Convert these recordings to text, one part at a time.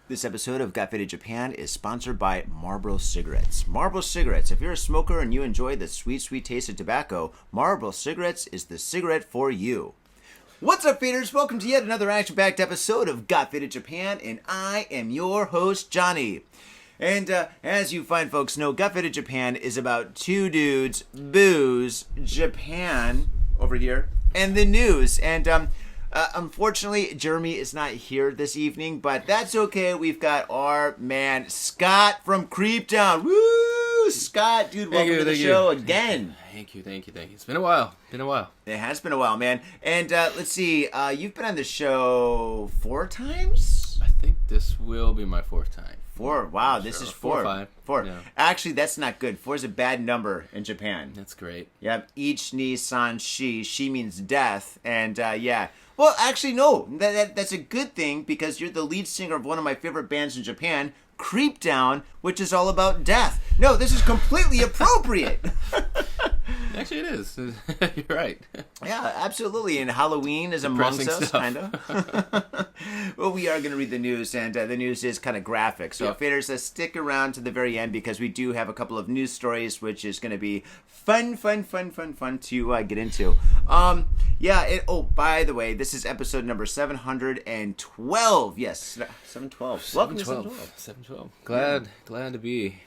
This episode of Got Faded Japan is sponsored by Marlboro Cigarettes. Marlboro Cigarettes. If you're a smoker and you enjoy the sweet, sweet taste of tobacco, Marlboro Cigarettes is the cigarette for you. What's up, faders? Welcome to yet another action-packed episode of Got Faded Japan, and I am your host, Johnny. And as you fine folks know, Got Faded Japan is about two dudes, booze, Japan, over here, and the news. And unfortunately, Jeremy is not here this evening, but that's okay. We've got our man, Scott from Creeptown. Woo! Scott, dude, welcome to the show again. Thank you. It's been a while. It has been a while, man. And let's see, you've been on the show 4 times? I think this will be my 4th time. 4. Wow, this is 4. 4 or 5. 4. Yeah. Actually, that's not good. 4 is a bad number in Japan. That's great. Yep. Ich ni san shi. Shi means death. And yeah. Well, actually, no. That's a good thing because you're the lead singer of one of my favorite bands in Japan, Creepdown, which is all about death. No, this is completely appropriate. Actually, it is. You're right. Yeah, absolutely. And Halloween is amongst us, kind of. Well, we are going to read the news, and the news is kind of graphic. So, faders, stick around to the very end because we do have a couple of news stories, which is going to be fun to get into. Oh, by the way, this is episode number 712. Yes, 712. Welcome to 712. Glad to be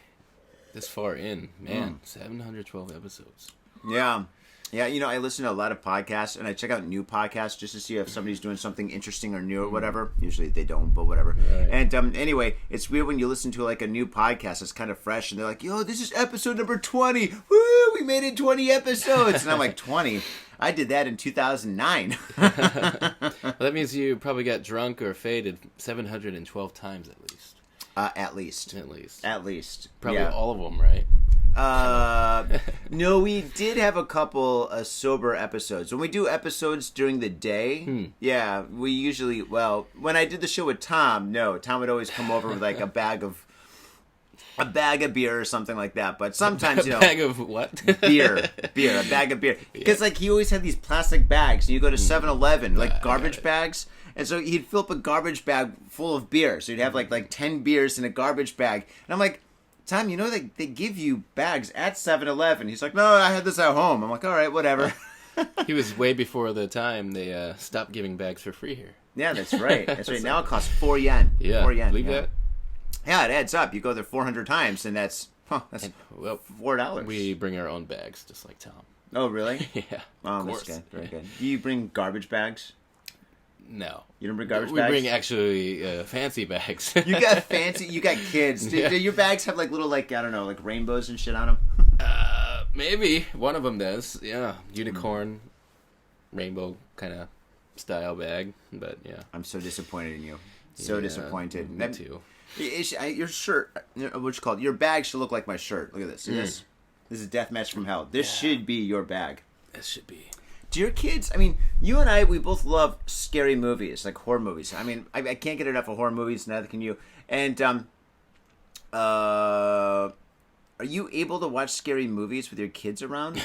this far in. Man, 712 episodes. Yeah. Yeah, I listen to a lot of podcasts, and I check out new podcasts just to see if somebody's doing something interesting or new or whatever. Usually they don't, but whatever. Right. And anyway, it's weird when you listen to like a new podcast. It's kind of fresh, and they're like, yo, this is episode number 20. Woo, we made it 20 episodes. And I'm like, 20? I did that in 2009. Well, that means you probably got drunk or faded 712 times at least. At least. Probably yeah. all of them, right? No, we did have a couple sober episodes. When we do episodes during the day, yeah, we usually, when I did the show with Tom, Tom would always come over with like a bag of beer or something like that. But sometimes, A bag of what? Beer, a bag of beer. Because like he always had these plastic bags, and you go to 7-Eleven, like garbage bags. And so he'd fill up a garbage bag full of beer. So he'd have like 10 beers in a garbage bag. And I'm like, Tom, they give you bags at 7-Eleven. He's like, no, I had this at home. I'm like, all right, whatever. He was way before the time they stopped giving bags for free here. Yeah, that's right. That's right. Now it costs 4 yen. Yeah, 4 yen. Believe that? Yeah, it adds up. You go there 400 times, and that's $4. We bring our own bags, just like Tom. Oh, really? Yeah. Oh, that's good. Very good. Do you bring garbage bags? No. You don't bring garbage bags? bags? We bring actually fancy bags. You got fancy, you got kids. Do your bags have like little, like, I don't know, like rainbows and shit on them? Maybe. One of them does. Yeah. Unicorn, rainbow kind of style bag. But yeah. I'm so disappointed in you. So disappointed. Me too. Your shirt, what's it called? Your bag should look like my shirt. Look at this. See this? This is Deathmatch from Hell. This should be your bag. This should be. Do your kids, you and I, we both love scary movies, like horror movies. I can't get enough of horror movies, neither can you. And, are you able to watch scary movies with your kids around?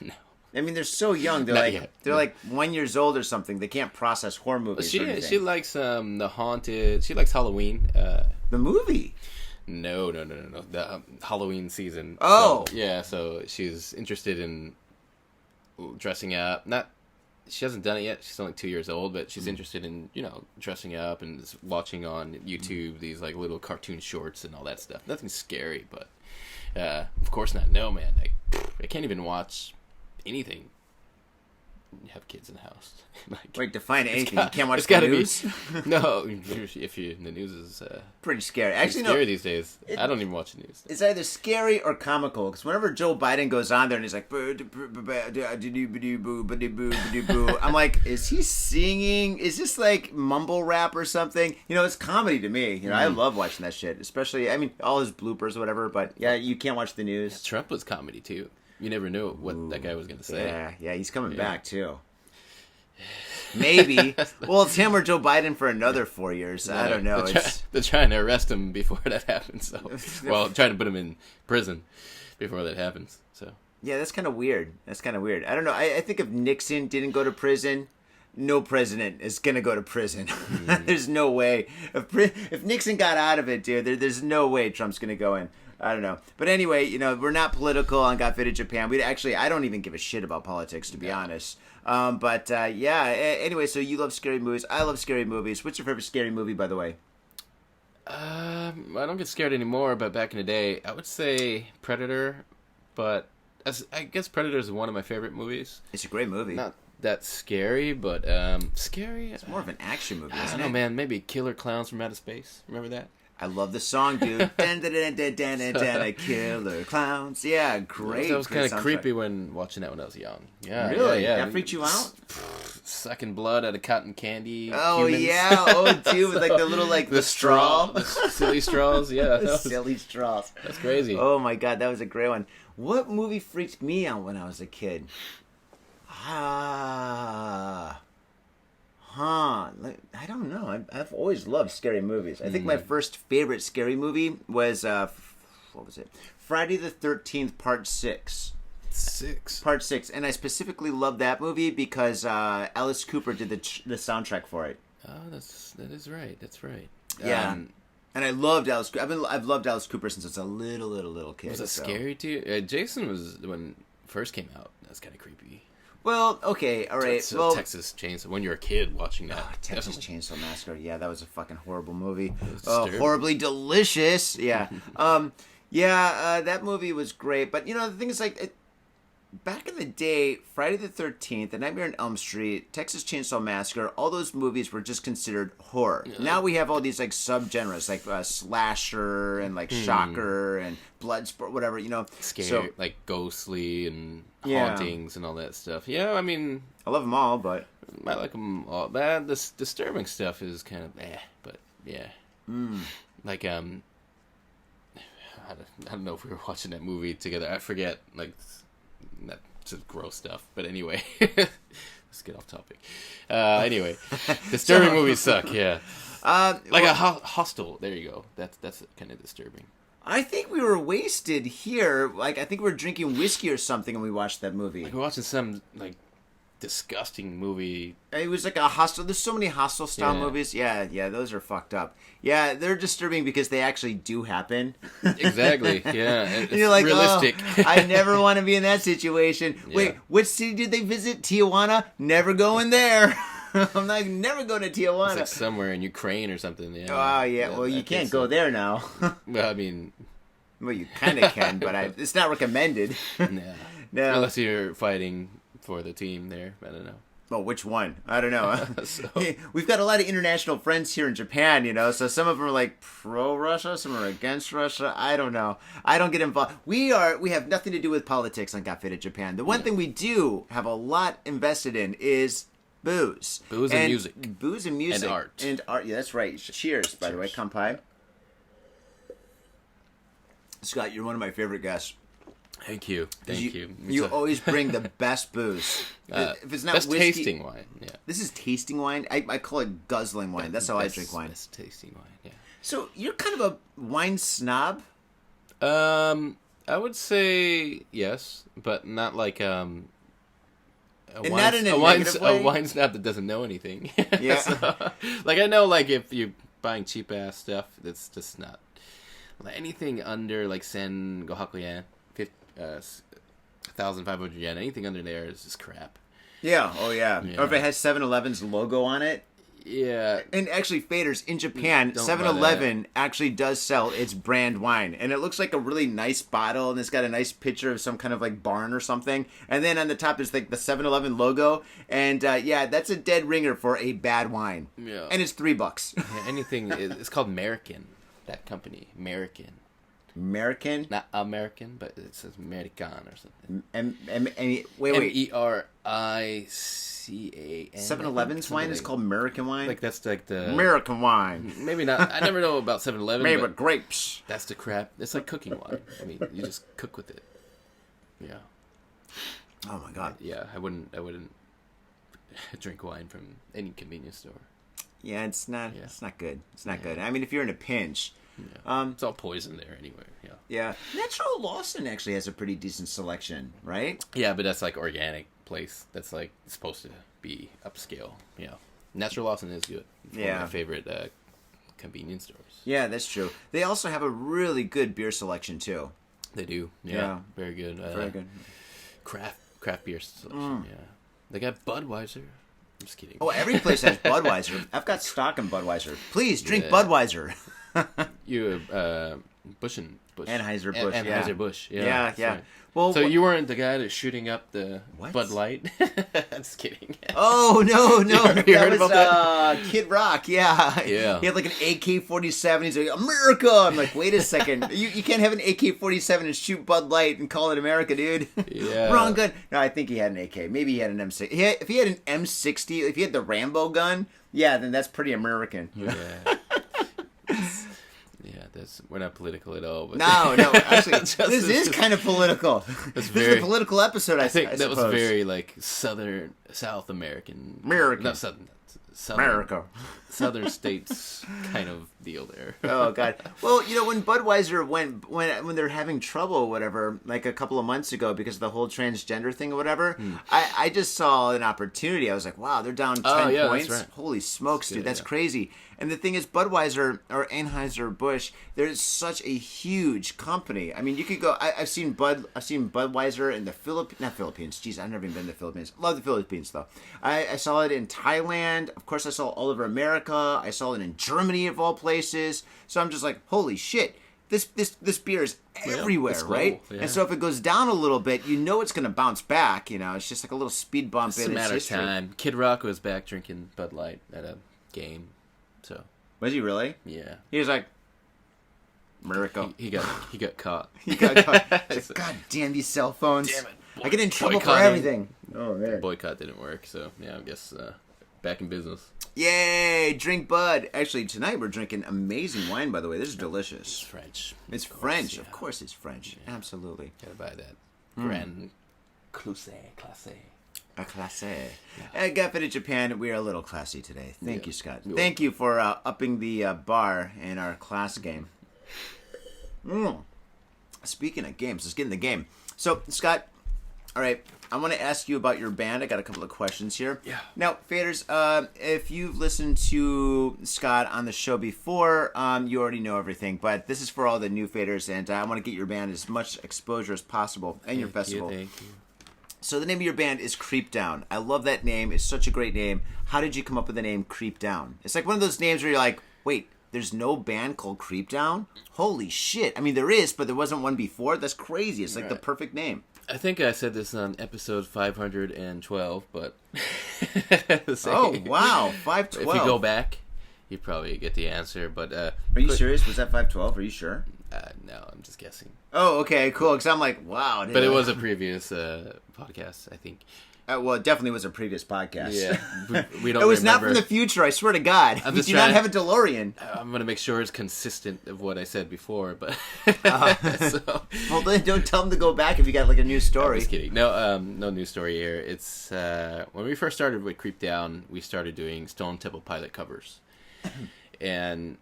No. They're so young. They're like 1 year old or something. They can't process horror movies. She likes the haunted. She likes Halloween. The movie? No. The Halloween season. Oh, So she's interested in dressing up. She hasn't done it yet. She's only 2 years old, but she's interested in dressing up and watching on YouTube these like little cartoon shorts and all that stuff. Nothing scary, but of course not. No, man. I can't even watch anything. You have kids in the house. Wait, define anything. You can't watch the news? No, the news is pretty scary. Actually, scary these days. I don't even watch the news. It's either scary or comical. Because whenever Joe Biden goes on there and he's like, I'm like, is he singing? Is this like mumble rap or something? It's comedy to me. I love watching that shit. Especially, all his bloopers or whatever. But yeah, you can't watch the news. Yeah, Trump was comedy too. You never knew what that guy was going to say. Yeah, he's coming back too. Maybe. Well, it's him or Joe Biden for another 4 years. I don't know. They're trying to arrest him before that happens. So, trying to put him in prison before that happens. So yeah, that's kind of weird. I don't know. I think if Nixon didn't go to prison, no president is gonna go to prison. There's no way. If Nixon got out of it, dude, there's no way Trump's gonna go in. I don't know. But anyway, you know, we're not political on Got Faded Japan. I don't even give a shit about politics, to be honest. Yeah, anyway, so you love scary movies. I love scary movies. What's your favorite scary movie, by the way? I don't get scared anymore, but back in the day, I would say Predator. But I guess Predator is one of my favorite movies. It's a great movie. Not that scary, but scary. It's more of an action movie, isn't it? I don't know, man. Maybe Killer Clowns from Outer Space. Remember that? I love the song, dude. Dun, dun, dun, dun, dun, dun, dun, killer clowns. Yeah, great. That was kind of soundtrack. creepy when watching that when I was young. Yeah, really? Yeah. That freaked you out? Sucking blood out of cotton candy. Oh, humans. yeah. Oh, dude, with like the little, like, the straw. The silly straws, yeah. Silly straws. That's crazy. Oh, my God, that was a great one. What movie freaked me out when I was a kid? I don't know. I've always loved scary movies. I think my first favorite scary movie was, what was it? Friday the 13th, Part 6. Part 6. And I specifically loved that movie because Alice Cooper did the soundtrack for it. Oh, that is right. That's right. Yeah. And I loved Alice Cooper. I've loved Alice Cooper since I was a little kid. Was it scary too? Jason was, when it first came out, that was kind of creepy. Well, okay, all right. Well, Texas Chainsaw. When you're a kid watching that, Texas Chainsaw Massacre. Yeah, that was a fucking horrible movie. Disturbing. Horribly delicious. Yeah, that movie was great. But you know, the thing is, like, back in the day, Friday the 13th, The Nightmare on Elm Street, Texas Chainsaw Massacre, all those movies were just considered horror. Yeah. Now we have all these like subgenres, like slasher and like shocker and blood sport, whatever, you know. Scary, like ghostly and hauntings and all that stuff. Yeah, I mean, I love them all, but I like them all. But this disturbing stuff is kind of but yeah. Like I don't know if we were watching that movie together. I forget, like. That's just gross stuff. But anyway, let's get off topic. Anyway, disturbing movies suck. Yeah, like a Hostel. There you go. That's kind of disturbing. I think we were wasted here. Like I think we were drinking whiskey or something, and we watched that movie. Like we're watching some like disgusting movie. It was like a Hostel. There's so many Hostel style movies. Yeah, those are fucked up. Yeah, they're disturbing because they actually do happen. Exactly. Yeah, it's you're like, realistic. Oh, I never want to be in that situation. Yeah. Wait, which city did they visit? Tijuana? Never going there. I'm never going to Tijuana. It's like somewhere in Ukraine or something. Yeah. Oh yeah. Well, you can't go there now. Well, I mean, you kind of can, but it's not recommended. No. Unless you're fighting for the team there. I don't know. Oh, which one? I don't know. We've got a lot of international friends here in Japan, you know, so some of them are like pro-Russia, some are against Russia. I don't know. I don't get involved. We have nothing to do with politics on Got Faded Japan. The one thing we do have a lot invested in is booze. Booze and music. Booze and music. And art. And art. Yeah, that's right. Cheers, by the way. Kanpai. Scott, you're one of my favorite guests. Thank you. You always bring the best booze. If it's not best whiskey, tasting wine. Yeah. This is tasting wine. I call it guzzling wine. That's how I drink wine. Best tasting wine. Yeah. So you're kind of a wine snob. I would say yes, but not like a wine snob that doesn't know anything. Yeah. So, like I know, like if you're buying cheap ass stuff, that's just not anything under like Sen Gohaku yen. 1,500 yen. Anything under there is just crap. Yeah. Oh, yeah. Or if it has 7-Eleven's logo on it. Yeah. And actually, faders, in Japan, 7-Eleven actually does sell its brand wine. And it looks like a really nice bottle, and it's got a nice picture of some kind of like barn or something. And then on the top is like the 7-Eleven logo. And that's a dead ringer for a bad wine. Yeah. And it's $3. Yeah, anything. It's called American, that company. American. Not American, but it says American or something. Wait. MERICAN. 7-Eleven's wine is called American wine? Like, that's like the... American wine. Maybe not. I never know about 7-Eleven. Made with grapes. That's the crap. It's like cooking wine. I mean, you just cook with it. Yeah. Oh, my God. Yeah, I wouldn't drink wine from any convenience store. Yeah, it's not good. It's not good. I mean, if you're in a pinch... Yeah. It's all poison there anyway. Yeah. Natural Lawson actually has a pretty decent selection, right? Yeah, but that's like organic place that's like supposed to be upscale. Natural Lawson is good. It's one of my favorite convenience stores. Yeah, that's true. They also have a really good beer selection too. They do. Yeah. Very good. Very good. Craft beer selection. Yeah. They got Budweiser. I'm just kidding. Oh, every place has Budweiser. I've got stock in Budweiser. Please drink Budweiser. You Busch. Anheuser-Busch. Anheuser-Busch. Yeah. Right. Well, so you weren't the guy that's shooting up the What? Bud Light? I'm just kidding. Oh, no. You heard That was about that? Kid Rock, yeah. Yeah. He had like an AK-47. He's like, America! I'm like, wait a second. You can't have an AK-47 and shoot Bud Light and call it America, dude. Yeah. Wrong gun. No, I think he had an AK. Maybe he had an M60. If he had an M60, if he had the Rambo gun, yeah, then that's pretty American. Yeah. We're not political at all. But No, actually, this is kind of political. This is a political episode, I think that suppose. was very like South American. American. Not Southern. America. Southern states kind of deal there. Oh God! Well, when Budweiser when they're having trouble or whatever, like a couple of months ago because of the whole transgender thing or whatever, I just saw an opportunity. I was like, wow, they're down 10 points. That's right. Holy smokes, dude, that's yeah. crazy. And the thing is, Budweiser or Anheuser-Busch, they're such a huge company. I mean, you could go. I've seen Budweiser in the Philippines. Jeez, I've never even been to the Philippines. Love the Philippines though. I saw it in Thailand. Of course, I saw it all over America. I saw it in Germany of all places. So I'm just like, holy shit. This beer is everywhere, it's right? global, yeah. And so if it goes down a little bit, it's going to bounce back. It's just like a little speed bump It's in a matter its of history. time. Kid Rock was back drinking Bud Light at a game, so Was he really? yeah. He was like, America. He got caught. He got caught. He's like, God damn these cell phones. Damn it. I get in trouble for Boycotting. everything. Oh, man. Boycott didn't work, so yeah, I guess back in business. Yay, drink Bud. Actually, tonight we're drinking amazing wine, by the way. This is delicious. It's French. It's French. Of course it's French. Yeah. Absolutely. Gotta buy that. Grand Classe. A classe. At Gaffet in Japan, we are a little classy today. Thank you, Scott. You're Thank you for upping the bar in our class game. Speaking of games, let's get in the game. So, Scott, all right, I want to ask you about your band. I got a couple of questions here. Yeah. Now, faders, if you've listened to Scott on the show before, you already know everything. But this is for all the new faders, and I want to get your band as much exposure as possible and your festival. Thank you. So the name of your band is Creep Down. I love that name. It's such a great name. How did you come up with the name Creep Down? It's like one of those names where you're like, wait, there's no band called Creep Down? Holy shit. I mean, there is, but there wasn't one before. That's crazy. It's like the perfect name. I think I said this on episode 512, but... Oh, wow. 512. If you go back, you probably get the answer, but... Are you serious? Was that 512? Are you sure? No, I'm just guessing. Oh, okay, cool. Because I'm like, wow. But it was a previous podcast, I think. Well, it definitely was a previous podcast. Yeah, we don't. It was remember. not from the future. I swear to God. We do not have a DeLorean. I'm gonna make sure it's consistent of what I said before, but so. Well, then don't tell them to go back if you got like a new story. I'm just kidding. No, no new story here. It's when we first started with Creep Down, we started doing Stone Temple Pilot covers, and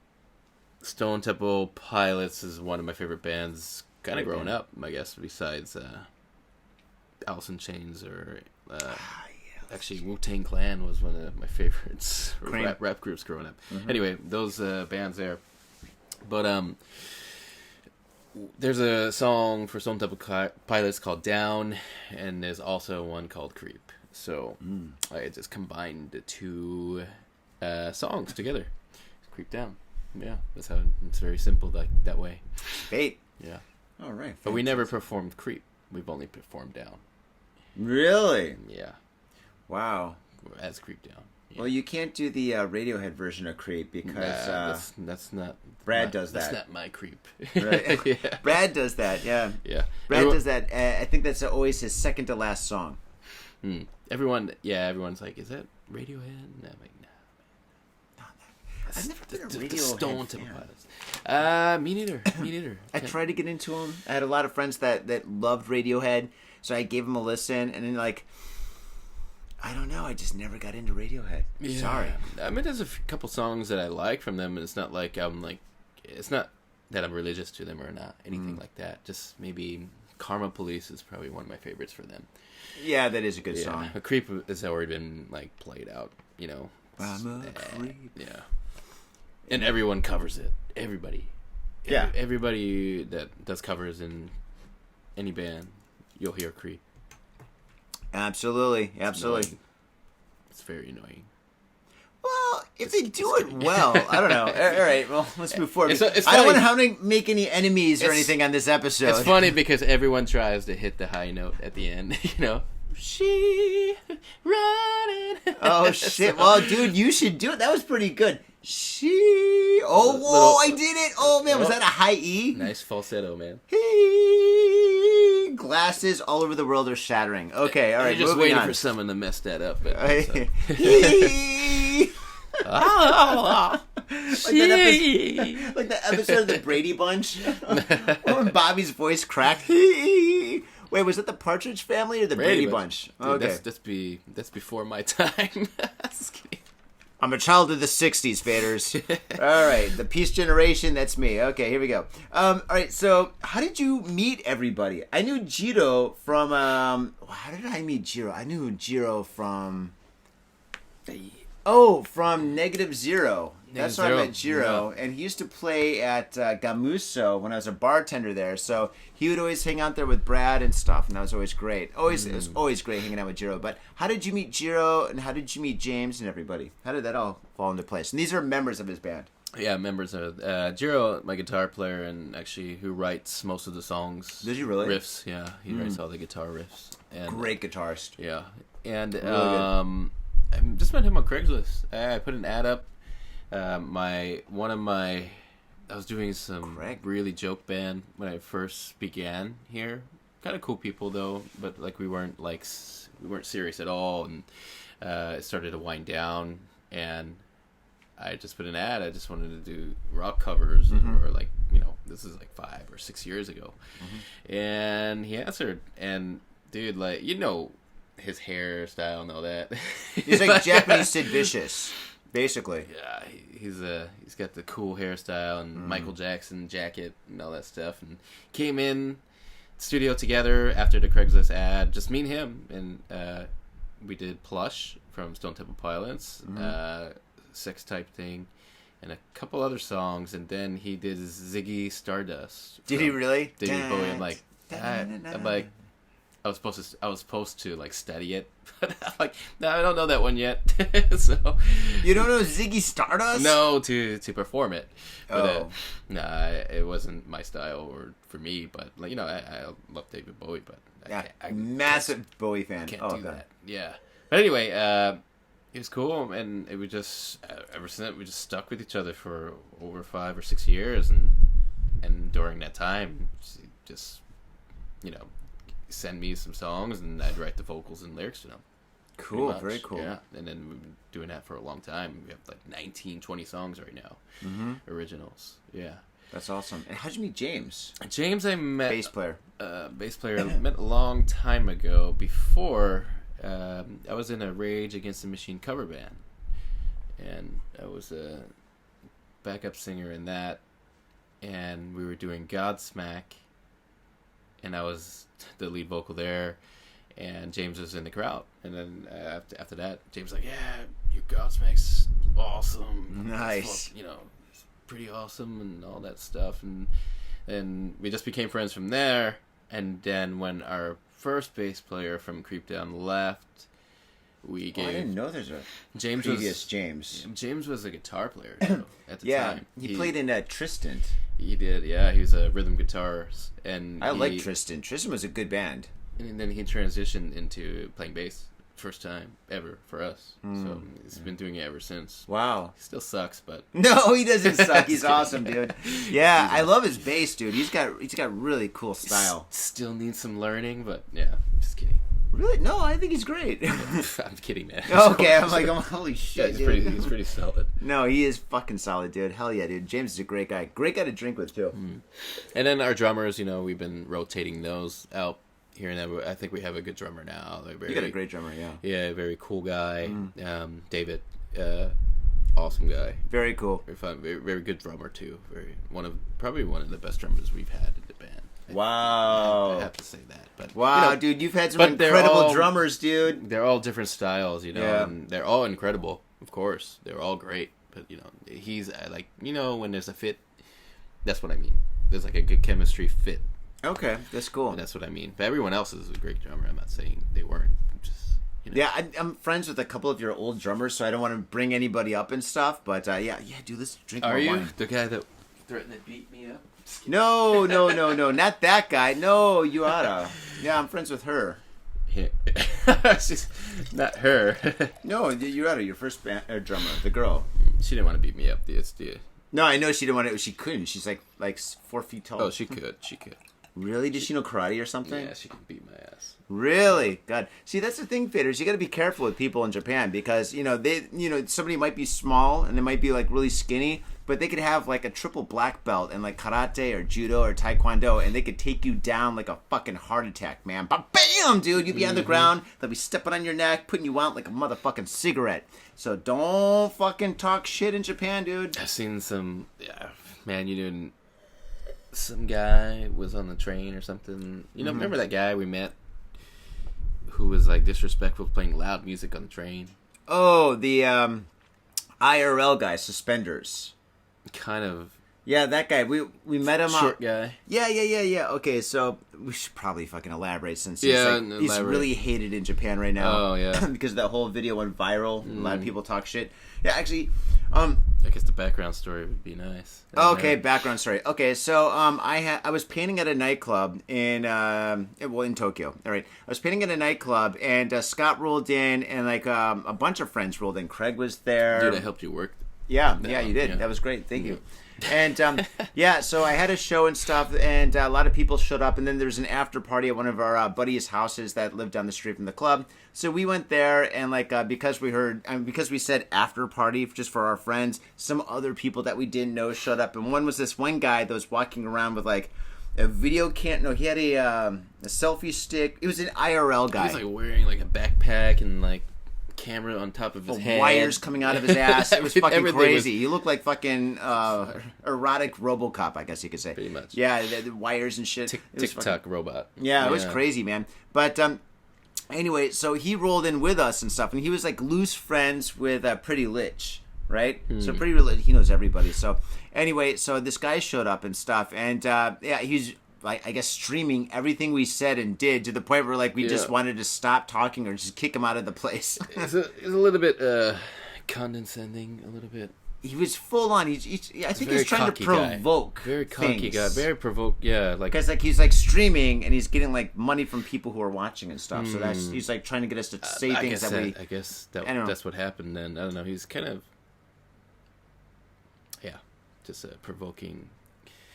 Stone Temple Pilots is one of my favorite bands. Kind of growing up, I guess. Besides Alice in Chains or. Actually, Wu-Tang Clan was one of my favorites rap groups growing up. Mm-hmm. Anyway, those bands there. But there's a song for Stone Temple Pilots called Down, and there's also one called Creep. So I just combined the two songs together. Creep Down. Yeah, that's how it's very simple that way. Fate. Yeah. All right. But we never performed Creep. We've only performed Down. Really? Yeah. Wow. As Creep Down. Yeah. Well, you can't do the Radiohead version of Creep because that's not. Brad does that. That's not my Creep. Right. Yeah. Brad does that. Yeah. Yeah. Brad does that. I think that's always his second to last song. Everyone's like, "Is that Radiohead?" And I'm like, "No, I've never been a Radiohead the Stone fan. Temple Pilots. Me neither. I tried to get into them. I had a lot of friends that loved Radiohead, so I gave them a listen, and then like, I don't know, I just never got into Radiohead. Yeah. Sorry. I mean, there's a couple songs that I like from them, and it's not like it's not that I'm religious to them or not anything like that. Just maybe Karma Police is probably one of my favorites for them. Yeah, that is a good song. A Creep has already been like played out, you know. I'm a creep. Yeah. And everyone covers it. Everybody. Yeah. Everybody that does covers in any band, you'll hear Creep. Absolutely. It's very annoying. Well, if they do it well, I don't know. All right, well, let's move forward. It's I don't funny. want to make any enemies or anything on this episode. It's funny because everyone tries to hit the high note at the end, you know. She running. Oh, shit. Well, dude, you should do it. That was pretty good. She. Oh, whoa, I did it. Oh, man, was that a high E? Nice falsetto, man. He. Glasses all over the world are shattering. Okay, all right, You're just moving waiting on. for someone to mess that up. But, He. She. Like the episode of the Brady Bunch when Bobby's voice cracked. Wait, was that the Partridge Family or the Brady Bunch? Dude, Okay, that's before my time. Just kidding. I'm a child of the '60s, faders. All right, the Peace Generation. That's me. Okay, here we go. All right, so how did you meet everybody? I knew Jiro from. How did I meet Jiro? I knew Jiro from. Oh, from Negative Zero. That's where I met Jiro. Yeah. And he used to play at Gamuso when I was a bartender there. So he would always hang out there with Brad and stuff. And that was always great. It was always great hanging out with Jiro. But how did you meet Jiro? And how did you meet James and everybody? How did that all fall into place? And these are members of his band. Yeah, members of Jiro, my guitar player, and actually who writes most of the songs. Did you really? Riffs, yeah. He writes all the guitar riffs. And, great guitarist. Yeah. And really I just met him on Craigslist. I put an ad up. I was doing some really joke band when I first began here. Kind of cool people though, but like we weren't serious at all, and it started to wind down. And I just put an ad. I just wanted to do rock covers, or like, you know, this is like 5 or 6 years ago. And he answered, and dude, like, you know, his hairstyle and all that. He's like Japanese Sid Vicious, basically. Yeah, he's got the cool hairstyle and Michael Jackson jacket and all that stuff. And came in studio together after the Craigslist ad, just me and him, and we did Plush from Stone Temple Pilots, Sex Type Thing, and a couple other songs. And then he did Ziggy Stardust. Did he really? David Bowie. I'm like, I was supposed to like study it, but I'm like, no, I don't know that one yet. So you don't know Ziggy Stardust? No, to perform it. But, it wasn't my style or for me. But like, you know, I love David Bowie, but I massive Bowie fan. Can't do that. Yeah. But anyway, it was cool, and it was just ever since we just stuck with each other for over 5 or 6 years, and during that time, just, you know, send me some songs and I'd write the vocals and lyrics to them. Cool, very cool. Yeah, and then we've been doing that for a long time. We have like 19, 20 songs right now, originals. Yeah, that's awesome. And how'd you meet James? James, I met bass player. I met a long time ago. Before I was in a Rage Against the Machine cover band, and I was a backup singer in that, and we were doing Godsmack. And I was the lead vocal there, and James was in the crowd. And then after that, James was like, "Yeah, your Godsmack's awesome. Nice. You know, it's pretty awesome and all that stuff." And we just became friends from there. And then when our first bass player from Creep Down left, we gave. I didn't know there's a James. James was a guitar player at the time. He played in Tristan. He did, yeah. He was a rhythm guitarist, and I like Tristan. Tristan was a good band. And then he transitioned into playing bass, first time ever for us. So he's been doing it ever since. Wow, he still sucks, but no, he doesn't suck. He's awesome, dude. Yeah, I love his bass, dude. He's got really cool style. Still needs some learning, but yeah, just kidding. Really? No, I think he's great. I'm kidding, man. Okay, I'm like, holy shit, yeah, he's pretty solid. No, he is fucking solid, dude. Hell yeah, dude. James is a great guy. Great guy to drink with, too. And then our drummers, you know, we've been rotating those out here and there. I think we have a good drummer now. You got a great drummer, yeah. Yeah, very cool guy. David, awesome guy. Very cool. Very fun. Very, very good drummer, too. Probably one of the best drummers we've had in the band. Wow. I have to say that. But wow, dude, you've had some incredible drummers, dude. They're all different styles, Yeah. and they're all incredible. Of course, they're all great. But he's like, when there's a fit, that's what I mean. There's like a good chemistry fit. Okay, that's cool. And that's what I mean. But everyone else is a great drummer. I'm not saying they weren't. I'm just, Yeah, I'm friends with a couple of your old drummers, so I don't want to bring anybody up and stuff. But yeah, dude, let's drink more wine. The guy that threatened to beat me up? No, not that guy. No, you oughta. Yeah, I'm friends with her. Yeah. She's not her. No, you oughta. Your first drummer, the girl. She didn't want to beat me up. No, I know she didn't want to. She couldn't. She's like 4 feet tall. Oh, she could. Really? Did she know karate or something? Yeah, she could beat my ass. Really? God. See, that's the thing, faders. You got to be careful with people in Japan because somebody might be small and they might be like really skinny, but they could have like a triple black belt in like karate or judo or taekwondo, and they could take you down like a fucking heart attack, man. But bam, dude, you'd be on the ground. They'll be stepping on your neck, putting you out like a motherfucking cigarette. So don't fucking talk shit in Japan, dude. I've seen some. Yeah, man, some guy was on the train or something. Remember that guy we met who was like disrespectful, playing loud music on the train? Oh, the IRL guy, Suspenders. Kind of. Yeah, that guy. We met him. Short guy. Yeah. Okay, so we should probably fucking elaborate since he's really hated in Japan right now. Oh, yeah. Because that whole video went viral. A lot of people talk shit. Yeah, actually, I guess the background story would be nice. Okay, background story. Okay, so I was painting at a nightclub in Tokyo. All right, I was painting at a nightclub, and Scott rolled in, and like a bunch of friends rolled in. Craig was there. Dude, I helped you work. Yeah, you did. Yeah. That was great. Thank you. And so I had a show and stuff, and a lot of people showed up, and then there was an after party at one of our buddies' houses that lived down the street from the club. So we went there, and like because we said after party just for our friends, some other people that we didn't know showed up, and one was this one guy that was walking around with like a video cam. No, he had a selfie stick. It was an IRL guy. He was like wearing like a backpack and like camera on top of his head. Wires coming out of his ass. It was fucking crazy. He looked like fucking erotic RoboCop, I guess you could say. Pretty much. Yeah, the wires and shit. TikTok robot. Yeah, it was crazy, man. But anyway, so he rolled in with us and stuff, and he was like loose friends with Pretty Lich, right? So Pretty Lich, he knows everybody. So anyway, so this guy showed up and stuff, and he's like, I guess, streaming everything we said and did to the point where like we just wanted to stop talking or just kick him out of the place. It's a little bit condescending, a little bit. He was full on. I think he's trying to provoke. Very cocky guy. Very provoke. Yeah, like because like he's like streaming and he's getting like money from people who are watching and stuff. So he's like trying to get us to say things I guess that's what happened. Then I don't know. He's kind of just provoking.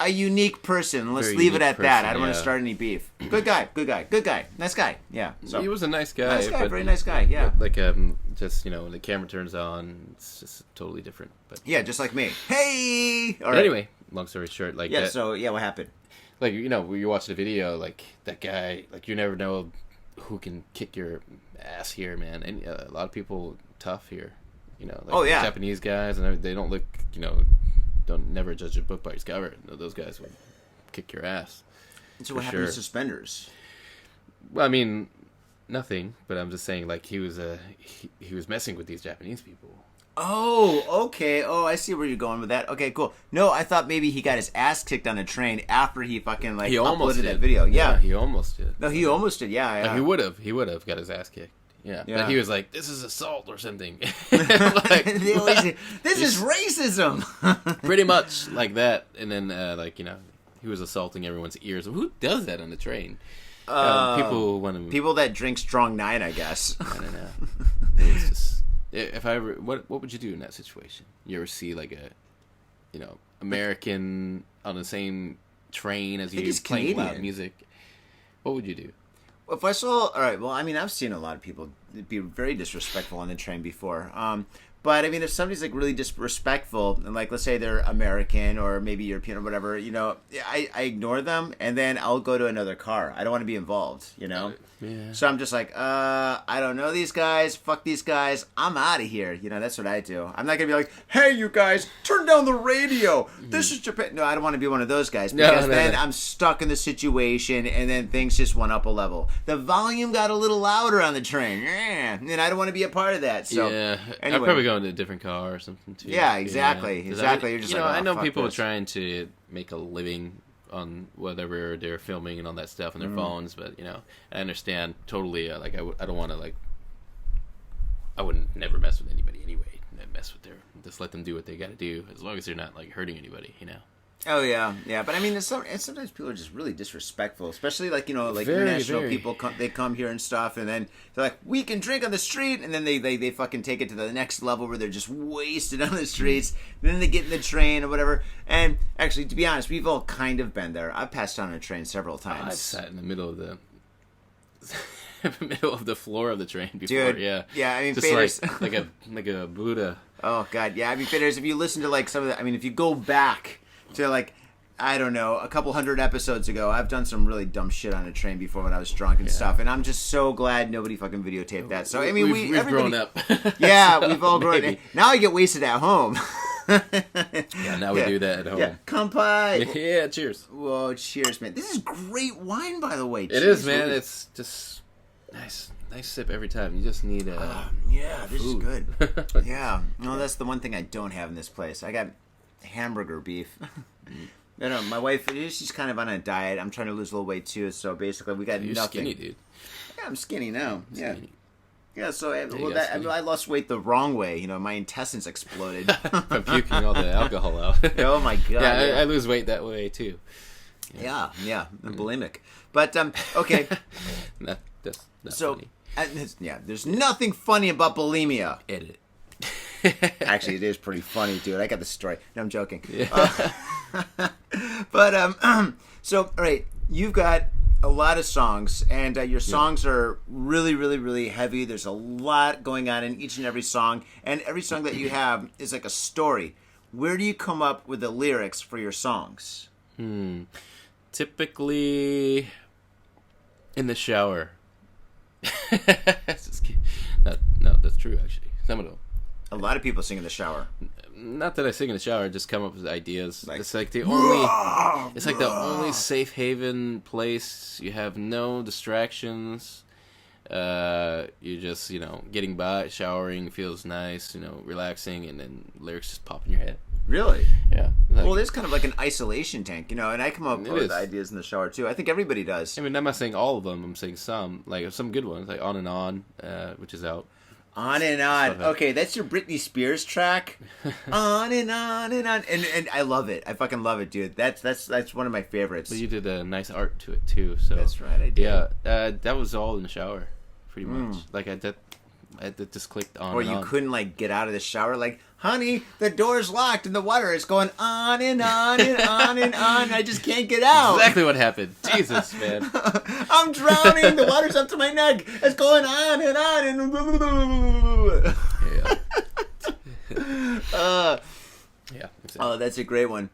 A unique person. Let's leave it at that. I don't want to start any beef. Good guy. Nice guy. Yeah. So he was a nice guy. Very nice guy. Yeah. Like just when the camera turns on, it's just totally different. But yeah, just like me. Hey. All right. Anyway, long story short, like yeah. So yeah, what happened? Like when you watch the video, like that guy, like you never know who can kick your ass here, man. And a lot of people tough here. Like Japanese guys, and they don't look, don't never judge a book by its cover. Those guys would kick your ass. So what happened to Suspenders? Well, I mean, nothing. But I'm just saying, like he was messing with these Japanese people. Oh, okay. Oh, I see where you're going with that. Okay, cool. No, I thought maybe he got his ass kicked on a train after he fucking like uploaded that video. Yeah, he almost did. No, he almost did. Yeah. Like, he would have got his ass kicked. Yeah, but he was like, "This is assault or something." Like, this is racism. Pretty much like that, and then he was assaulting everyone's ears. Who does that on the train? People that drink strong 9, I guess. I don't know. It was just if I ever what would you do in that situation? You ever see like a American on the same train as you playing loud music? What would you do? If I saw, all right, well, I mean, I've seen a lot of people be very disrespectful on the train before. But I mean, if somebody's like really disrespectful, and like let's say they're American or maybe European or whatever, I ignore them, and then I'll go to another car. I don't want to be involved, Yeah. So I'm just like, I don't know these guys. Fuck these guys. I'm out of here. That's what I do. I'm not gonna be like, hey, you guys, turn down the radio. This is Japan. No, I don't want to be one of those guys because then I'm stuck in the situation, and then things just went up a level. The volume got a little louder on the train, and I don't want to be a part of that. So yeah, anyway. I'd probably go into a different car or something too. Yeah, exactly. Exactly. You're just I know fuck people this. trying to make a living on whatever they're filming and all that stuff on their phones, but I understand totally. I don't want to I wouldn't never mess with anybody anyway. Mess with just let them do what they got to do as long as they're not hurting anybody. Oh yeah. But I mean, sometimes people are just really disrespectful, especially Very, international very. people. They come here and stuff, and then they're like, "We can drink on the street," and then they fucking take it to the next level where they're just wasted on the streets. And then they get in the train or whatever. And actually, to be honest, we've all kind of been there. I've passed on a train several times. I sat in the middle of the floor of the train before. Dude, yeah. I mean, Just Faders, like a Buddha. Oh god, yeah. I mean, Faders, if you listen to some of the, I mean, if you go back to I don't know, a couple hundred episodes ago, I've done some really dumb shit on a train before when I was drunk and stuff, and I'm just so glad nobody fucking videotaped that. So I mean, we've grown up. Yeah, So, we've all grown up. Now I get wasted at home. Yeah, now we do that at home. Yeah, kampai. Yeah, cheers. Whoa, cheers, man. This is great wine, by the way. It is, man. Really. It's just nice sip every time. You just need yeah, this is food. good. Yeah, no, that's the one thing I don't have in this place. I got hamburger beef. No, my wife, she's kind of on a diet. I'm trying to lose a little weight too, so basically we got You're nothing. skinny, dude. Yeah, I'm skinny now. Yeah. Skinny. Yeah, so skinny. I lost weight the wrong way. My intestines exploded. From puking all the alcohol out. Oh my god. Yeah, I lose weight that way too. Yeah, I'm bulimic. But okay. That's So funny. There's nothing funny about bulimia. Edit. Actually, it is pretty funny, dude. I got the story. No, I'm joking. Yeah. But so all right, you've got a lot of songs, and your songs are really, really, really heavy. There's a lot going on in each and every song, and every song that you have is like a story. Where do you come up with the lyrics for your songs? Typically in the shower. Just kidding. No, that's true actually. Some of them. A lot of people sing in the shower. Not that I sing in the shower, I just come up with ideas. It's like the only safe haven place. You have no distractions. You're just, getting by, showering, feels nice, relaxing, and then lyrics just pop in your head. Really? Yeah. Well, it's kind of like an isolation tank, and I come up with is. ideas in the shower too. I think everybody does. I mean, I'm not saying all of them. I'm saying some, some good ones, like On and On, which is out. On and on. Okay, that's your Britney Spears track. On and on and on, and I love it. I fucking love it, dude. That's one of my favorites. But you did a nice art to it too. So that's right, I did. Yeah, that was all in the shower, pretty much. Like I just clicked on. Or and you on. couldn't get out of the shower, honey, the door's locked and the water is going on and on and on and on. I just can't get out. Exactly what happened. Jesus, man. I'm drowning. The water's up to my neck. It's going on and on and. Yeah. Yeah. Exactly. Oh, that's a great one.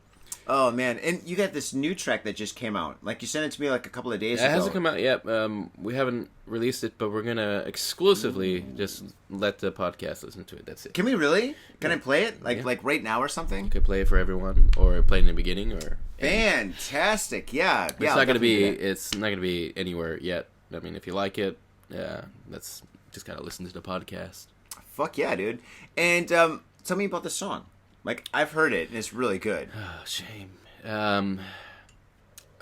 Oh man, and you got this new track that just came out. You sent it to me a couple of days ago. It hasn't come out yet. We haven't released it, but we're gonna exclusively just let the podcast listen to it. That's it. Can we really? Can I play it? Yeah. Like right now or something? You could play it for everyone, or play it in the beginning, or. Fantastic! Yeah, It's not gonna be. It's not gonna be anywhere yet. I mean, if you like it, that's just gotta listen to the podcast. Fuck yeah, dude! And tell me about the song. I've heard it, and it's really good. Oh, shame. I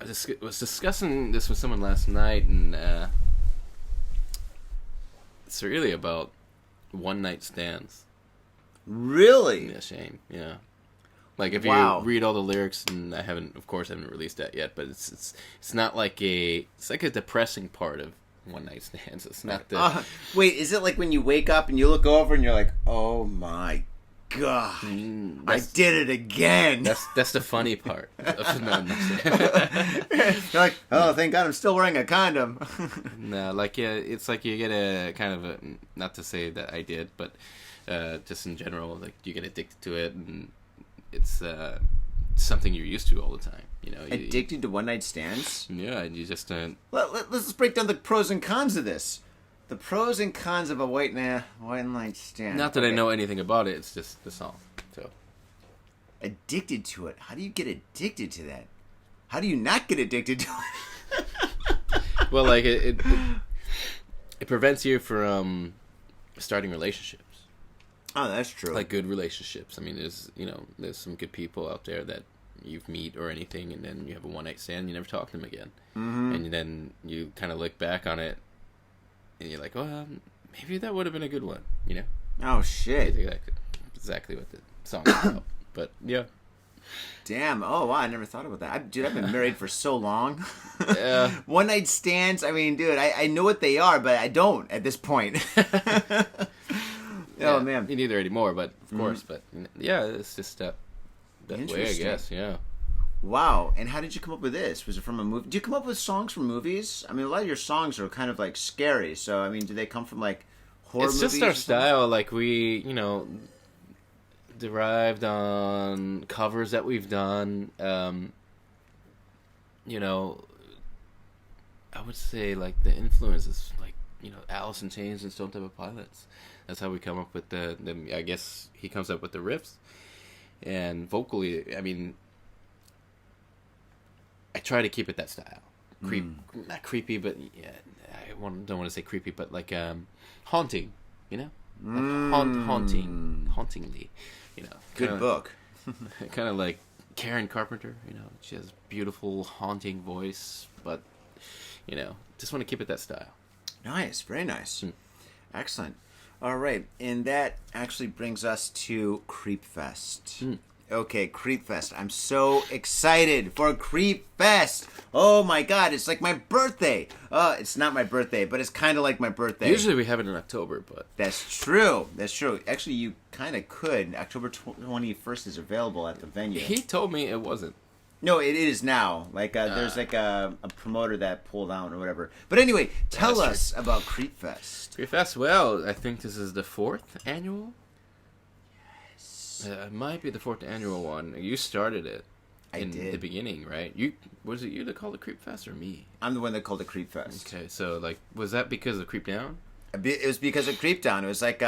was discussing this with someone last night, and it's really about one-night stands. Really? Yeah, shame. Yeah. If Wow. you read all the lyrics, and I haven't released that yet, but it's not it's like a depressing part of one-night stands. It's not the. Wait, is it when you wake up and you look over and you're like, oh my God, I did it again. That's the funny part. No, You're like, oh, thank God I'm still wearing a condom. No, it's like you get a kind of not to say that I did, but just in general, like you get addicted to it, and it's something you're used to all the time. You know, addicted to one night stands. Yeah, and you just Let's break down the pros and cons of this. The pros and cons of a one night stand. Not that I know anything about it. It's just the song. So addicted to it. How do you get addicted to that? How do you not get addicted to it? Well, like it prevents you from starting relationships. Oh, that's true. Like good relationships. I mean, there's some good people out there that you've meet or anything, and then you have a one night stand, and you never talk to them again, and then you kind of look back on it, and you're like, well, maybe that would have been a good one, you know? Oh shit! Exactly what the song is about. But yeah. Damn. Oh, wow. I never thought about that. I've been married for so long. Yeah. One night stands, I mean, dude, I know what they are, but I don't at this point. Oh, man. Me neither anymore, but of course. But yeah, it's just that way, I guess. Yeah. Wow. And how did you come up with this? Was it from a movie? Do you come up with songs from movies? I mean, a lot of your songs are kind of like scary. So, I mean, do they come from like horror movies? It's just our style. Like we, derived on covers that we've done. I would say like the influence is like Alice in Chains and Stone Temple Pilots. That's how we come up with the. I guess he comes up with the riffs, and vocally, I mean, I try to keep it that style. Not creepy, but yeah, don't want to say creepy, but like haunting. Like hauntingly. Good book. Kind of like Karen Carpenter, she has beautiful, haunting voice, but, just want to keep it that style. Nice, very nice. Excellent. All right, and that actually brings us to Creep Fest. Okay, Creep Fest. I'm so excited for Creep Fest. Oh my God, it's like my birthday. It's not my birthday, but it's kind of like my birthday. Usually we have it in October, but... That's true. Actually, you kind of could. October 21st is available at the venue. He told me it wasn't. No, it is now. Like, there's like a promoter that pulled out or whatever. But anyway, tell us about Creep Fest. Creep Fest, well, I think this is the 4th annual? It might be the 4th annual one. You started it in the beginning, right? Was it you that called it Creep Fest or me? I'm the one that called it Creep Fest. Okay, so like, was that because of Creep Down? It was because of Creep Down. It was like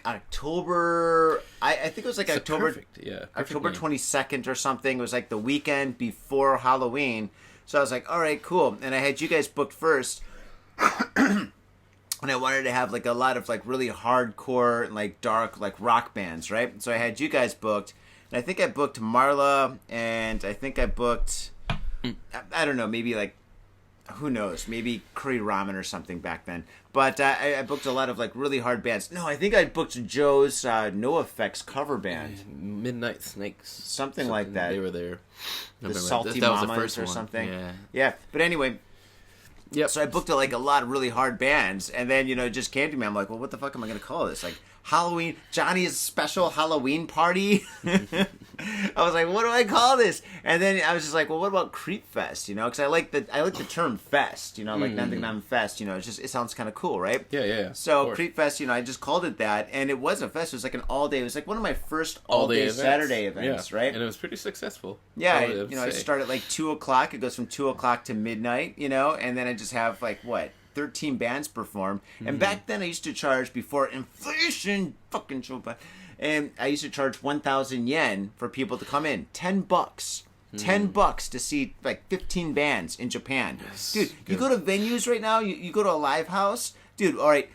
October. I think it was like October. Perfect, yeah. October 22nd or something. It was like the weekend before Halloween. So I was like, all right, cool. And I had you guys booked first. And I wanted to have like a lot of like really hardcore and like dark like rock bands, right? So I had you guys booked, and I think I booked Marla, and I think I booked, I don't know, maybe like, who knows, maybe Curry Ramen or something back then. But I booked a lot of like really hard bands. No, I think I booked Joe's No Effects cover band, Midnight Snakes, something like that. They were there. The Salty Mamas or something. Yeah. But anyway. Yep. So I booked like a lot of really hard bands, and then it just came to me. I'm like, well, what the fuck am I gonna call this? Like Halloween, Johnny's special Halloween party. I was like, what do I call this? And then I was just like, well, what about Creep Fest? Because I like the term fest. Like Nandang Fest. It sounds kind of cool, right? Yeah. So Creep Fest, I just called it that, and it was a fest. It was like an all day. It was like one of my first all day Saturday events, right? And it was pretty successful. Yeah, I start at like 2:00. It goes from 2:00 to midnight. And then I just have like 13 bands perform. And back then I used to charge, before inflation fucking so bad, and I used to charge 1,000 yen for people to come in. $10. $10 to see like 15 bands in Japan. Yes, dude, good. You go to venues right now, you go to a live house, dude, all right,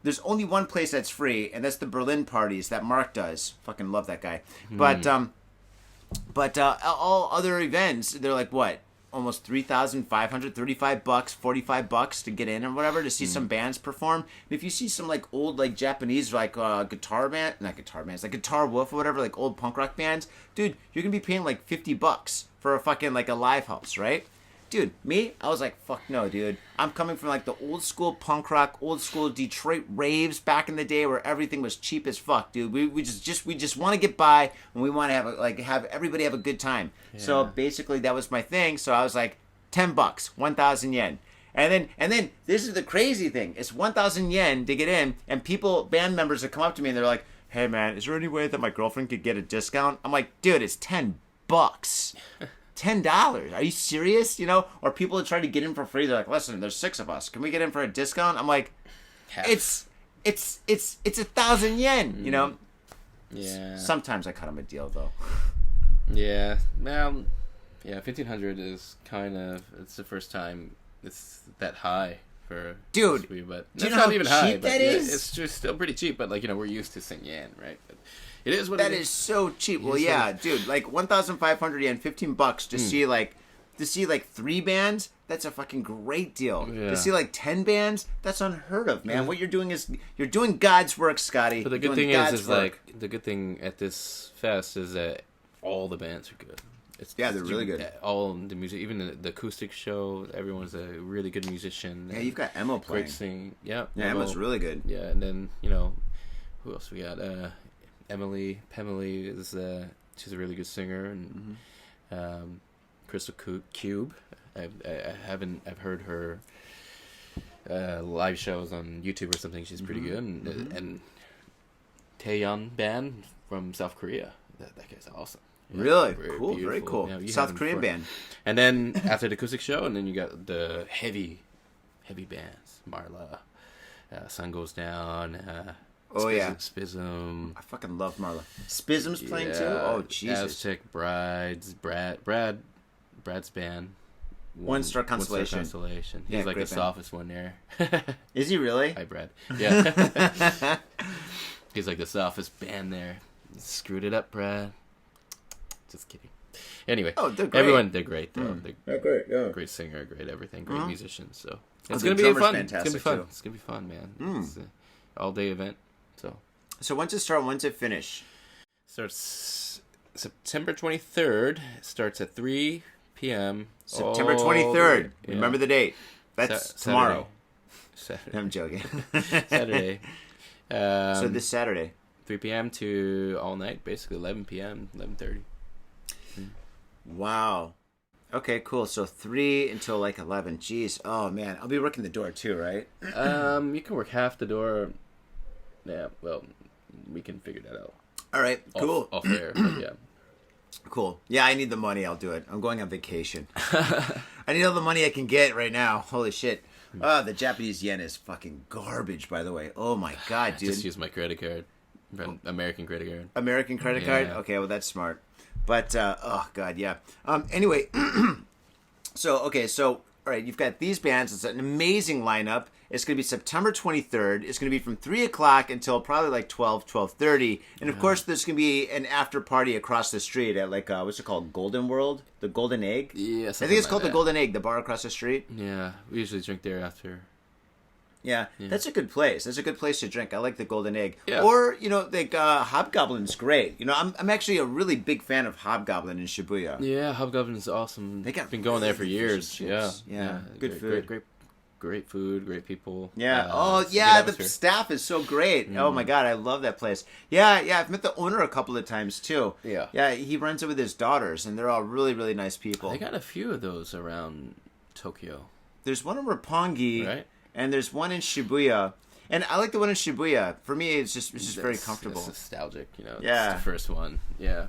there's only one place that's free, and that's the Berlin parties that Mark does. Fucking love that guy. But all other events, they're like what? Almost $3,500, $35, $45 to get in or whatever, to see some bands perform. And if you see some like old like Japanese like like Guitar Wolf or whatever, like old punk rock bands, dude, you're gonna be paying like $50 for a fucking like a live house, right? Dude, I was like, fuck no, dude. I'm coming from like the old school punk rock, old school Detroit raves back in the day where everything was cheap as fuck, dude. We just want to get by, and we want to have everybody have a good time. Yeah. So basically that was my thing. So I was like, $10, 1,000 yen. And then this is the crazy thing. It's 1,000 yen to get in, and band members that come up to me and they're like, "Hey man, is there any way that my girlfriend could get a discount?" I'm like, "Dude, it's $10. $10. Are you serious?" You know? Or people that try to get in for free, they're like, "Listen, there's 6 of us. Can we get in for a discount?" I'm like, it's 1,000 yen, you know? Yeah. Sometimes I cut them a deal though. Yeah. Well, yeah, 1,500 is kind of, it's the first time it's that high for Dude, SPILT, but do you it's know not how even cheap high, that but is? it's just still pretty cheap, but like, you know, we're used to saying yen, right? But it is what That it is so cheap. Well, yeah, dude, like 1,500 yen, $15 to see like 3 bands. That's a fucking great deal. Yeah. To see like 10 bands, that's unheard of, man. What you're doing is you're doing God's work, Scotty. But the good thing is like the good thing at this fest is that all the bands are good. They're really good. All the music, even the acoustic show, everyone's a really good musician. Yeah, you've got Emma playing. Great singing. Yeah, Emma's really good. Yeah, and then, you know, who else we got? Emily is she's a really good singer, and Crystal Cube. I've heard her live shows on YouTube or something. She's pretty good, and Taeyeon band from South Korea. That guy's awesome. Yeah, Really very cool, very cool. Yeah, South Korean band. And then after the acoustic show, and then you got the heavy bands. Marla, Sun Goes Down. Spizm. I fucking love Marla. Spizm's playing too. Oh Jesus. Aztec Brides. Brad's band. One Star Constellation. He's Yeah, like the great band. softest one there. Is he really? Hi, Brad. Yeah. He's like the softest band there. Screwed it up, Brad. Just kidding. Anyway, they're great. Everyone, they're great though. They're great. Yeah. Great singer, great everything, great musicians. So it's the gonna be drummer's fun. fantastic, It's gonna be fun. too. It's gonna be fun, man. It's an all-day event. So when's it start? When's it finish? Starts September 23rd. Starts at 3 p.m. September all 23rd. the- Remember the date. That's tomorrow. Saturday. I'm joking. Saturday. So this Saturday. 3 p.m. to all night, basically 11 p.m., 11:30. Wow. Okay, cool. So 3 until like 11. Jeez. Oh man, I'll be working the door too, right? You can work half the door. Yeah, well, we can figure that out. All right. Cool. Off air, but yeah. Cool. Yeah, I need the money. I'll do it. I'm going on vacation. I need all the money I can get right now. Holy shit. The Japanese yen is fucking garbage, by the way. Oh my god, dude. Just use my credit card. American credit card. American credit card? Yeah. Okay, well, that's smart. But, oh god, yeah. Anyway, so, all right, you've got these bands. It's an amazing lineup. It's going to be September 23rd. It's going to be from 3 o'clock until probably like 12:30. And, of course, there's going to be an after party across the street at, like, what's it called? Golden World? The Golden Egg? Yeah, I think it's called the Golden Egg, the bar across the street. Yeah, we usually drink there after. Yeah, that's a good place. That's a good place to drink. I like the Golden Egg. Yeah. Or, you know, like Hobgoblin's great. You know, I'm actually a really big fan of Hobgoblin in Shibuya. Yeah, Hobgoblin's awesome. They got been going there for really good years. fish and Yeah. chips. Yeah, good food. Great food, great people. Yeah. It's a good The atmosphere. staff is so great. Oh my god, I love that place. Yeah. I've met the owner a couple of times too. Yeah. Yeah, he runs it with his daughters, and they're all really, really nice people. They got a few of those around Tokyo. There's one in Roppongi, Right. and there's one in Shibuya. And I like the one in Shibuya. For me, it's just very comfortable. It's nostalgic, you know. Yeah. It's the first one. Yeah.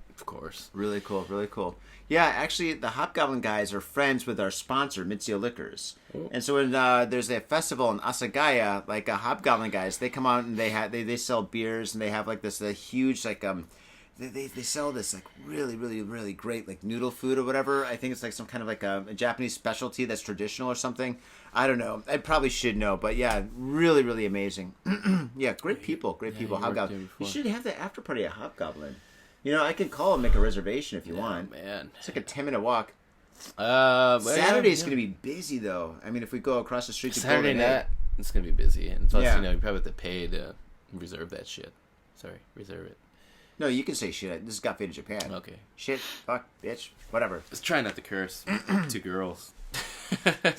Of course. Really cool, really cool. Yeah, actually, the Hobgoblin guys are friends with our sponsor, MITSUYA Liquors. Oh. And so when there's a festival in Asagaya, like Hobgoblin guys, they come out and they sell beers, and they have like this huge like they sell this like really, really, really great like noodle food or whatever. I think it's like some kind of like a Japanese specialty that's traditional or something. I don't know. I probably should know, but yeah, really, really amazing. Yeah, great people. Hobgoblin. You should have the after party at Hobgoblin. You know, I could call and make a reservation if you want. Man. It's like a 10-minute walk. Well, Saturday's yeah. going to be busy, though. I mean, if we go across the street to Saturday Golden Egg. night, it's going to be busy. And plus, Yeah. you know, you probably have to pay to reserve that shit. Sorry, reserve it. No, you can say shit. This is Got Faded Japan. Okay. Shit, fuck, bitch, whatever. Let's try not to curse. 2 girls.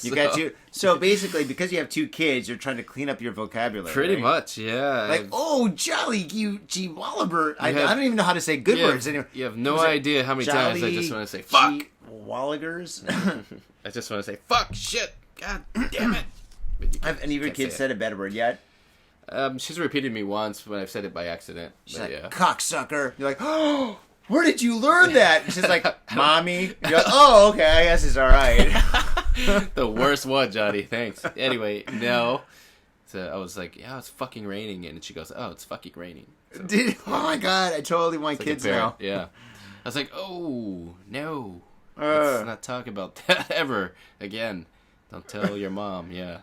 You got two. So basically, because you have 2 kids, you're trying to clean up your vocabulary. Pretty right? much, yeah. Like, oh, jolly, you G Wallaber. I have- don't even know how to say good words anymore. You have no Was it idea how many times I jolly just want to say, fuck! G Walligers? I just want to say, fuck, shit! God damn it. But you Have any of your can't say kids it. said a bad word yet? She's repeated me once when I've said it by accident. She's But like, yeah. cocksucker. You're like, oh, where did you learn that? And she's like, mommy. You're like, oh, okay, I guess it's all right. The worst one, Johnny. Thanks. Anyway, no. So I was like, yeah, it's fucking raining. And she goes, oh, it's fucking raining. So, Dude, oh my God, I totally want like a kids parent. now. Yeah. I was like, oh, no. Let's not talk about that ever again. Don't tell your mom. Yeah.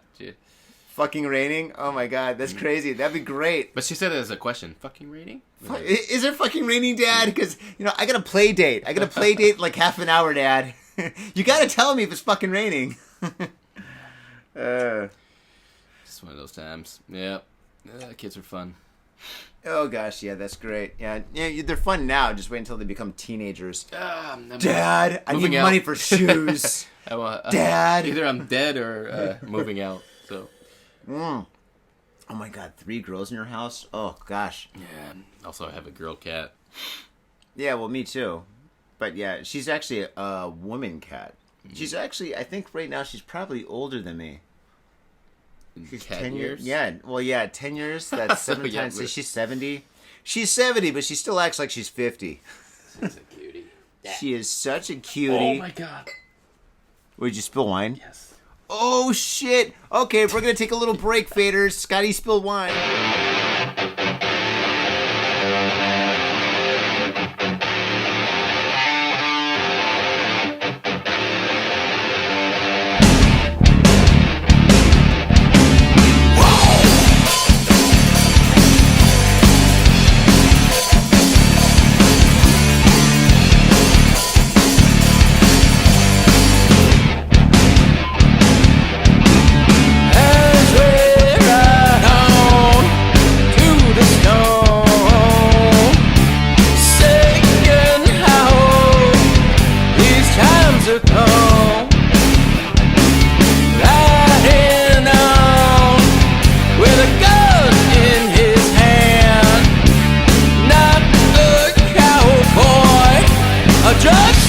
Fucking raining? Oh my God, that's crazy. That'd be great. But she said it as a question. Fucking raining? Is it fucking raining, Dad? Because, I got a play date. I got a play date like half an hour, Dad. You got to tell me if it's fucking raining. Just one of those times. Yeah. Kids are fun. Oh gosh, yeah, that's great. Yeah, they're fun now. Just wait until they become teenagers. I'm Dad, I need moving out. money for shoes. Dad. Either I'm dead or moving out. So. Oh my God, 3 girls in your house? Oh gosh. Yeah. Also, I have a girl cat. Yeah, well, me too. But yeah, she's actually a woman cat. She's actually, I think right now she's probably older than me. She's Cat 10 years? Yeah, well, yeah, 10 years. That's 7 Yeah, times. So but- she's 70. She's 70, but she still acts like she's 50. She's a cutie. She is such a cutie. Oh my God. Would you spill wine? Yes. Oh shit! Okay, we're gonna take a little break, faders. Scotty spilled wine.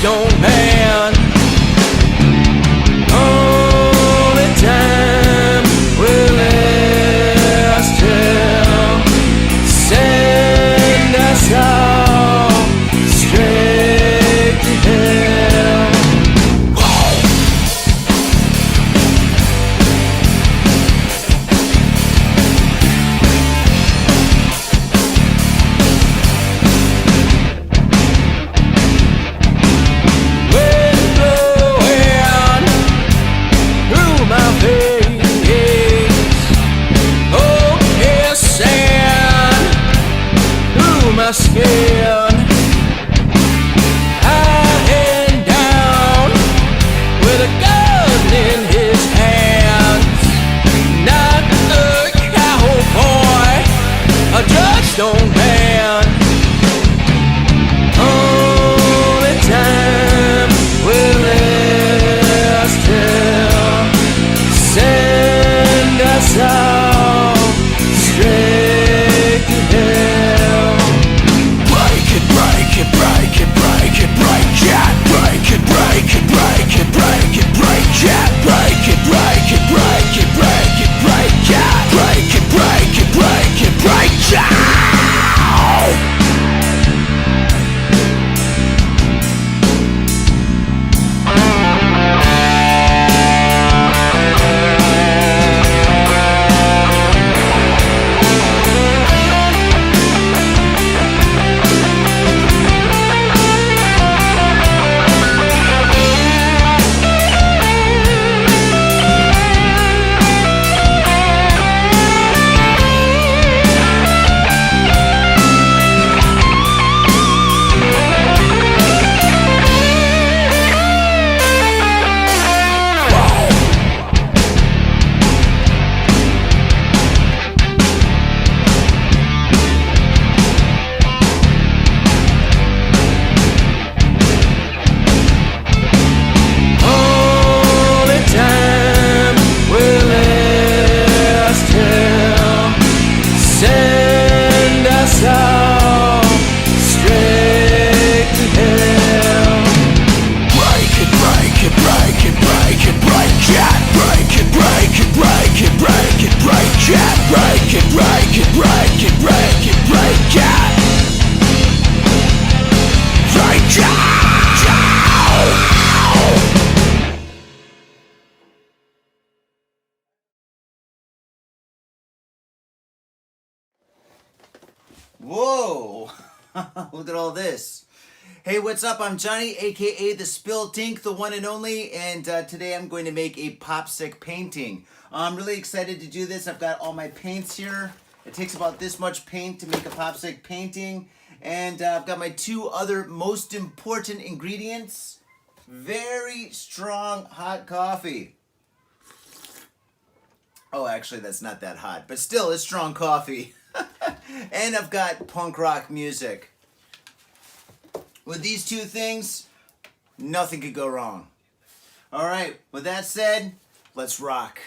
Stone man, only time will last till send us all straight to hell. Well, Whoa! Look at all this. Hey, what's up? I'm Johnny, aka the SPILT Ink, the one and only, and today I'm going to make a popsicle painting. I'm really excited to do this. I've got all my paints here. It takes about this much paint to make a popsicle painting, and I've got my two other most important ingredients. Very strong hot coffee. Oh, actually, that's not that hot, but still, it's strong coffee. And I've got punk rock music. With these two things, nothing could go wrong. All right, with that said, let's rock.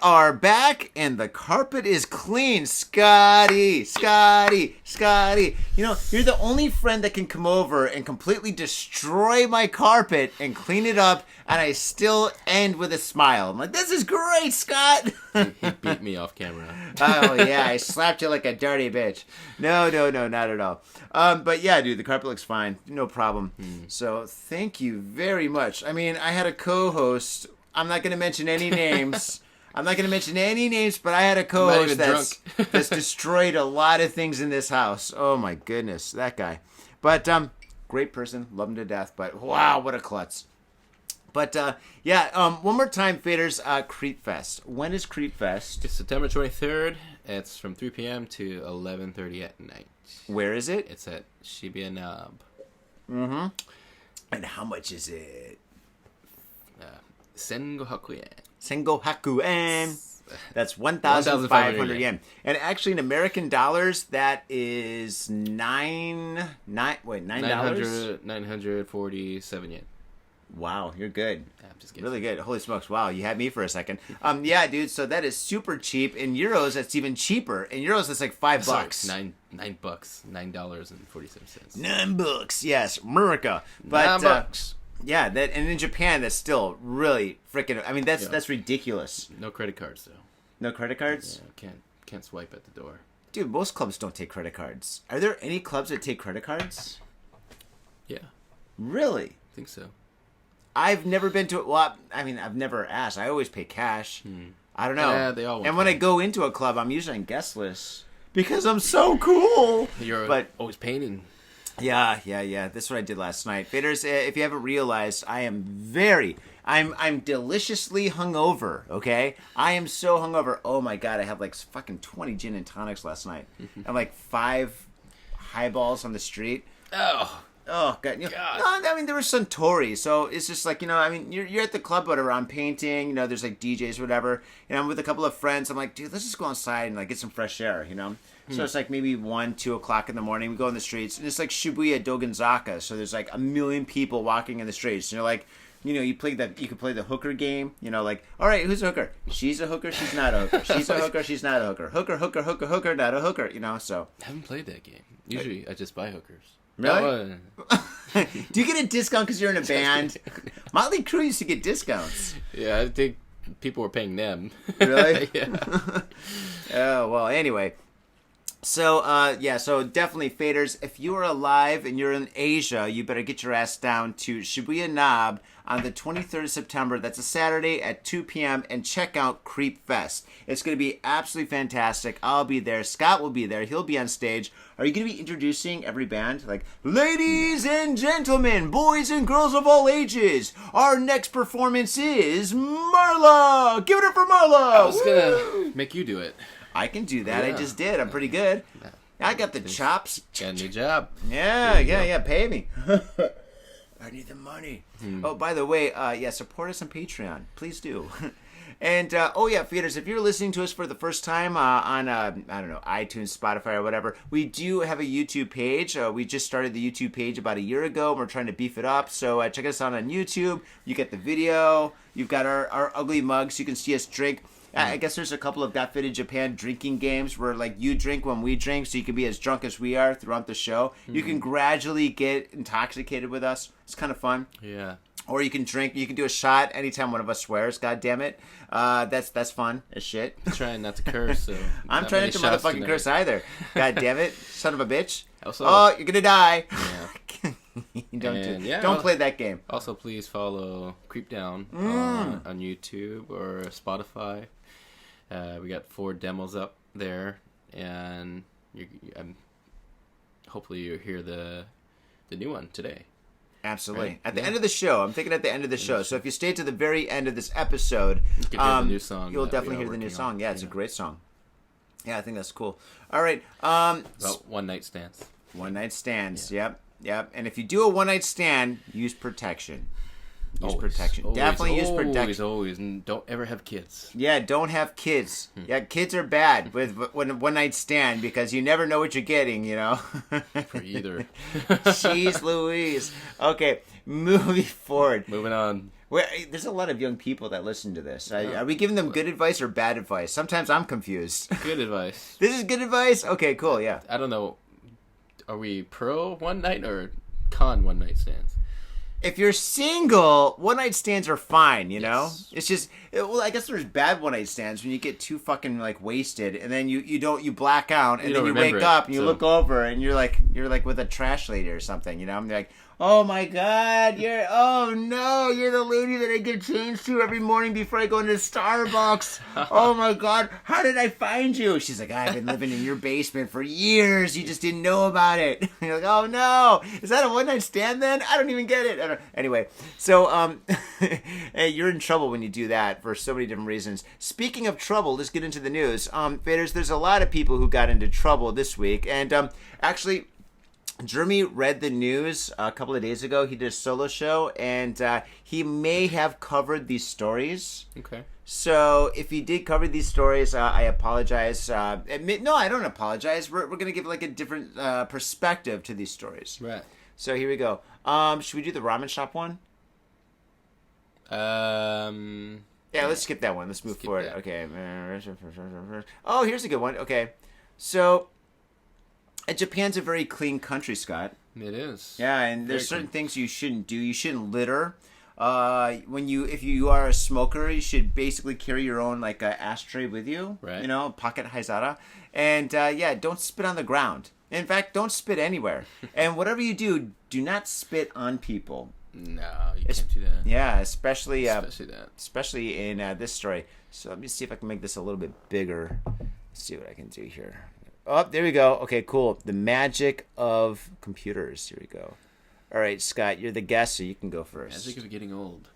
Are back and the carpet is clean. Scotty. You know, you're the only friend that can come over and completely destroy my carpet and clean it up, and I still end with a smile. I'm like, this is great, Scott. He beat me off camera. Oh, yeah, I slapped you like a dirty bitch. No, not at all. But yeah, dude, the carpet looks fine. No problem. So thank you very much. I mean, I had a co-host. I'm not going to mention any names. But I had a co-host that's destroyed a lot of things in this house. Oh my goodness, that guy. But great person, love him to death. But wow, what a klutz. But one more time, faders. Creep Fest. When is Creep Fest? It's September 23rd. It's from 3 p.m. to 11:30 at night. Where is it? It's at Shibuya Nab. Mm-hmm. And how much is it? Sengohaku yen. Sengohaku yen. That's 1,500 yen. And actually, in American dollars, that is $9. 947 yen. Wow, you're good. I'm just kidding. Really good. Holy smokes! Wow, you had me for a second. Yeah, dude. So that is super cheap. In euros, that's even cheaper. In euros, that's like $5. $9. $9.47. $9. Yes, America. But $9. Yeah, and in Japan, that's still really freaking. I mean, that's ridiculous. No credit cards though. No credit cards? Yeah, can't swipe at the door. Dude, most clubs don't take credit cards. Are there any clubs that take credit cards? Yeah. Really? I think so. I've never been to it. Well, I mean, I've never asked. I always pay cash. I don't know. Yeah, they all want and when I go into a club, I'm usually on guest list because I'm so cool. But always painting. Yeah. That's what I did last night. Faders, if you haven't realized, I'm deliciously hungover, okay? I am so hungover. Oh my god, I have like fucking 20 gin and tonics last night. And like 5 highballs on the street. Oh god. No, I mean there were Suntory, so it's just like, I mean you're at the club but around painting, there's like DJs or whatever, and I'm with a couple of friends. I'm like, dude, let's just go outside and like get some fresh air, So it's like maybe 1, 2 o'clock in the morning. We go in the streets, and it's like Shibuya Dogonzaka. So there's like a million people walking in the streets. And you're like, you can play the hooker game. Like, all right, who's a hooker? She's a hooker. She's not a hooker. She's a hooker. She's not a hooker. Hooker, not a hooker. So. I haven't played that game. Usually, I just buy hookers. Really? Do you get a discount because you're in a band? Motley Crue used to get discounts. Yeah, I think people were paying them. Really? Yeah. Oh well. Anyway. So, so definitely, faders, if you are alive and you're in Asia, you better get your ass down to Shibuya Nab on the 23rd of September. That's a Saturday at 2 p.m. and check out Creep Fest. It's going to be absolutely fantastic. I'll be there. Scott will be there. He'll be on stage. Are you going to be introducing every band? Like, ladies and gentlemen, boys and girls of all ages, our next performance is Marla. Give it up for Marla. I was going to make you do it. I can do that. Yeah. I just did. I'm pretty good. I got the chops. Got a new job. Yeah. Pay me. I need the money. Oh, by the way, support us on Patreon. Please do. And, feeders, if you're listening to us for the first time on, iTunes, Spotify, or whatever, we do have a YouTube page. We just started the YouTube page about a year ago, and we're trying to beef it up. So check us out on YouTube. You get the video. You've got our ugly mugs. You can see us drink. I guess there's a couple of Got Fitted Japan drinking games where, like, you drink when we drink, so you can be as drunk as we are throughout the show. You can gradually get intoxicated with us. It's kind of fun. Yeah. Or you can drink. You can do a shot anytime one of us swears. God damn it, that's fun as shit. I'm trying not to curse. So I'm trying not to motherfucking curse either. God damn it, son of a bitch. Also, oh, you're gonna die. Yeah. Don't play that game. Also, please follow Creep Down on YouTube or Spotify. We got 4 demos up there, and hopefully you hear the new one today. Absolutely. Right? At the end of the show. I'm thinking at the end of the show. So if you stay to the very end of this episode, you can hear the new song. You'll definitely hear the new song. Yeah, it's a great song. Yeah, I think that's cool. All right. About one night stands. One night stands. Yeah. Yep. And if you do a one night stand, use protection. Use protection. Definitely use protection. Always. And don't ever have kids. Yeah, don't have kids. Yeah, kids are bad with one night stand because you never know what you're getting, you know. For either. Jeez Louise. Okay, moving forward. Moving on. Well, there's a lot of young people that listen to this. Are we giving them good advice or bad advice? Sometimes I'm confused. Good advice. This is good advice? Okay, cool, yeah. I don't know. Are we pro one night or con one night stands? If you're single, one night stands are fine, you know? Yes. It's just, well, I guess there's bad one night stands when you get too fucking like wasted and then you black out and then you wake up and you look over and you're like with a trash lady or something, you know? I'm like, oh my God, you're the lady that I give change to every morning before I go into Starbucks. Oh my God, how did I find you? She's like, I've been living in your basement for years. You just didn't know about it. And you're like, oh no, is that a one night stand then? I don't even get it. Anyway, so hey, you're in trouble when you do that for so many different reasons. Speaking of trouble, let's get into the news. Faders, there's a lot of people who got into trouble this week, and actually, Jeremy read the news a couple of days ago. He did a solo show, and he may have covered these stories. Okay. So if he did cover these stories, I apologize. No, I don't apologize. We're going to give like a different perspective to these stories. Right. So here we go. Should we do the ramen shop one? Yeah, let's skip that one. Let's move forward. That. Okay. Oh, here's a good one. Okay. So, Japan's a very clean country, Scott. It is. Yeah, and there's Very certain things you shouldn't do. You shouldn't litter. If you are a smoker, you should basically carry your own like ashtray with you. Right. You know, pocket haizara. And don't spit on the ground. In fact, don't spit anywhere. And whatever you do, do not spit on people. No, you can't do that. Yeah, especially that. Especially in this story. So let me see if I can make this a little bit bigger. Let's see what I can do here. Oh, there we go. Okay, cool. The magic of computers. Here we go. All right, Scott, you're the guest, so you can go first. Magic of getting old.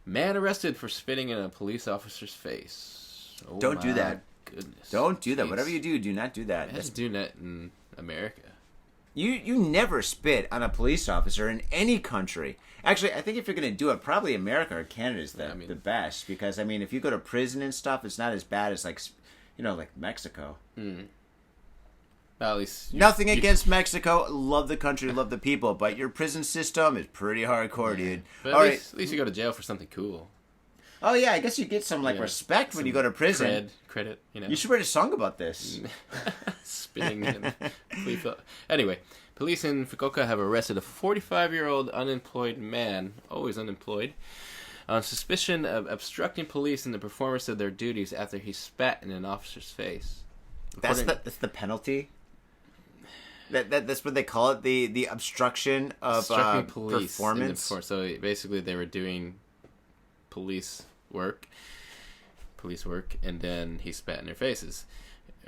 Man arrested for spitting in a police officer's face. Oh, Don't do that. Goodness. Don't do that. Jeez. Whatever you do not do that. Imagine doing that in America. You never spit on a police officer in any country. Actually, I think if you're going to do it, probably America or Canada is the best. Because, if you go to prison and stuff, it's not as bad as, like Mexico. Well, at least... Nothing against Mexico. Love the country, love the people. But your prison system is pretty hardcore, dude. But All at least you go to jail for something cool. Oh, yeah, I guess you get some, respect when you go to prison. Credit, you know. You should write a song about this. Spitting and Anyway, police in Fukuoka have arrested a 45-year-old unemployed man, always unemployed, on suspicion of obstructing police in the performance of their duties after he spat in an officer's face. That's the penalty? That's what they call it, the obstruction of police performance? So basically they were doing police work, and then he spat in their faces.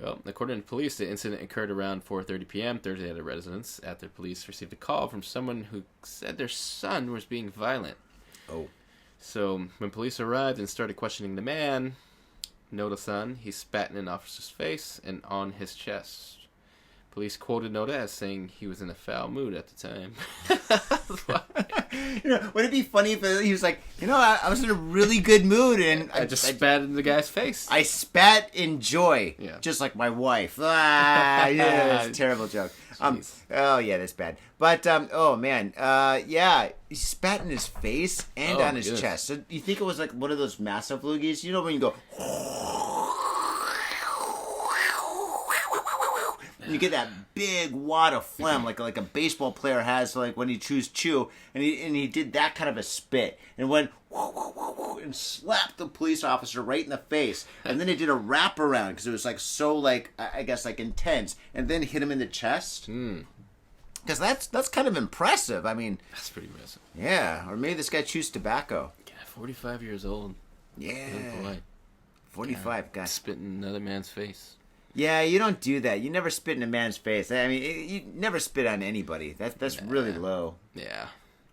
Well, according to police, the incident occurred around 4:30 p.m. Thursday at a residence after police received a call from someone who said their son was being violent. Oh. So when police arrived and started questioning the man, Noda-san, he spat in an officer's face and on his chest. Police quoted Noda as saying he was in a foul mood at the time. Would it be funny if he was like, I was in a really good mood and I just spat in the guy's face. I spat in joy, just like my wife. That's a terrible joke. Oh yeah, that's bad. But oh man, he spat in his face and on his chest. So you think it was like one of those massive loogies? You know when you go. and you get that big wad of phlegm, like a baseball player has, like when he chews chew, and he did that kind of a spit, and went and slapped the police officer right in the face, and then he did a wraparound because it was like so like I guess like intense, and then hit him in the chest. Because that's kind of impressive. I mean, That's pretty impressive. yeah, or maybe this guy chews tobacco. Yeah, 45 years old. Yeah, Oh, boy. 45. God. Spitting in another man's face. Yeah, you don't do that. You never spit in a man's face. I mean, you never spit on anybody. That's really low. Yeah.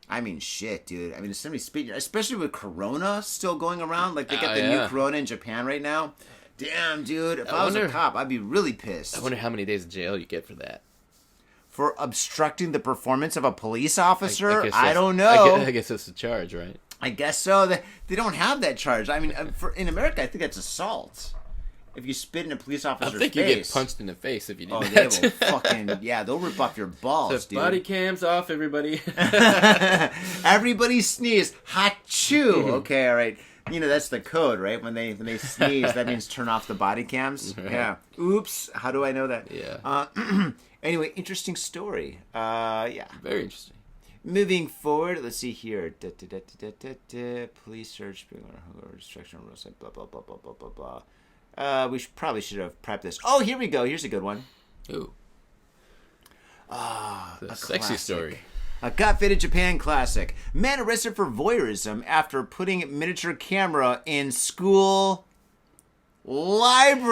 I mean, shit, dude. I mean, if somebody spit, especially with Corona still going around, like they got the yeah. new Corona in Japan right now. Damn, dude. If I was a wonder- cop, I'd be really pissed. I wonder how many days in jail you get for that. For obstructing the performance of a police officer? guess I that's- don't know. I guess that's the charge, right? I guess so. They don't have that charge. I mean, in America, I think that's assault. If you spit in a police I officer's think face. you get punched in the face if you do Oh, that. they will fucking... Yeah, they'll rip off your balls, So dude. body cams off, everybody. Everybody sneeze. Hachoo. Okay, all right. You know, that's the code, right? When they sneeze, that means turn off the body cams. Right. Yeah. Oops. How do I know that? Yeah. Anyway, interesting story. Yeah. Very interesting. Moving forward, let's see here. Police search, restriction rules, blah, blah, blah, blah, blah, blah, blah. We probably should have prepped this. Oh, here we go. Here's a good one. Ooh. The a sexy classic. story. A got-fitted Japan classic. Man arrested for voyeurism after putting miniature camera in school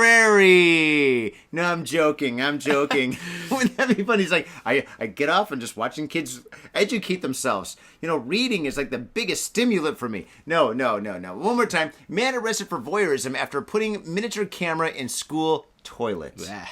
library. No, I'm joking. Wouldn't that be funny? He's like, I get off and just watching kids educate themselves. You know, reading is like the biggest stimulant for me. No. One more time. Man arrested for voyeurism after putting miniature camera in school toilets. Blah.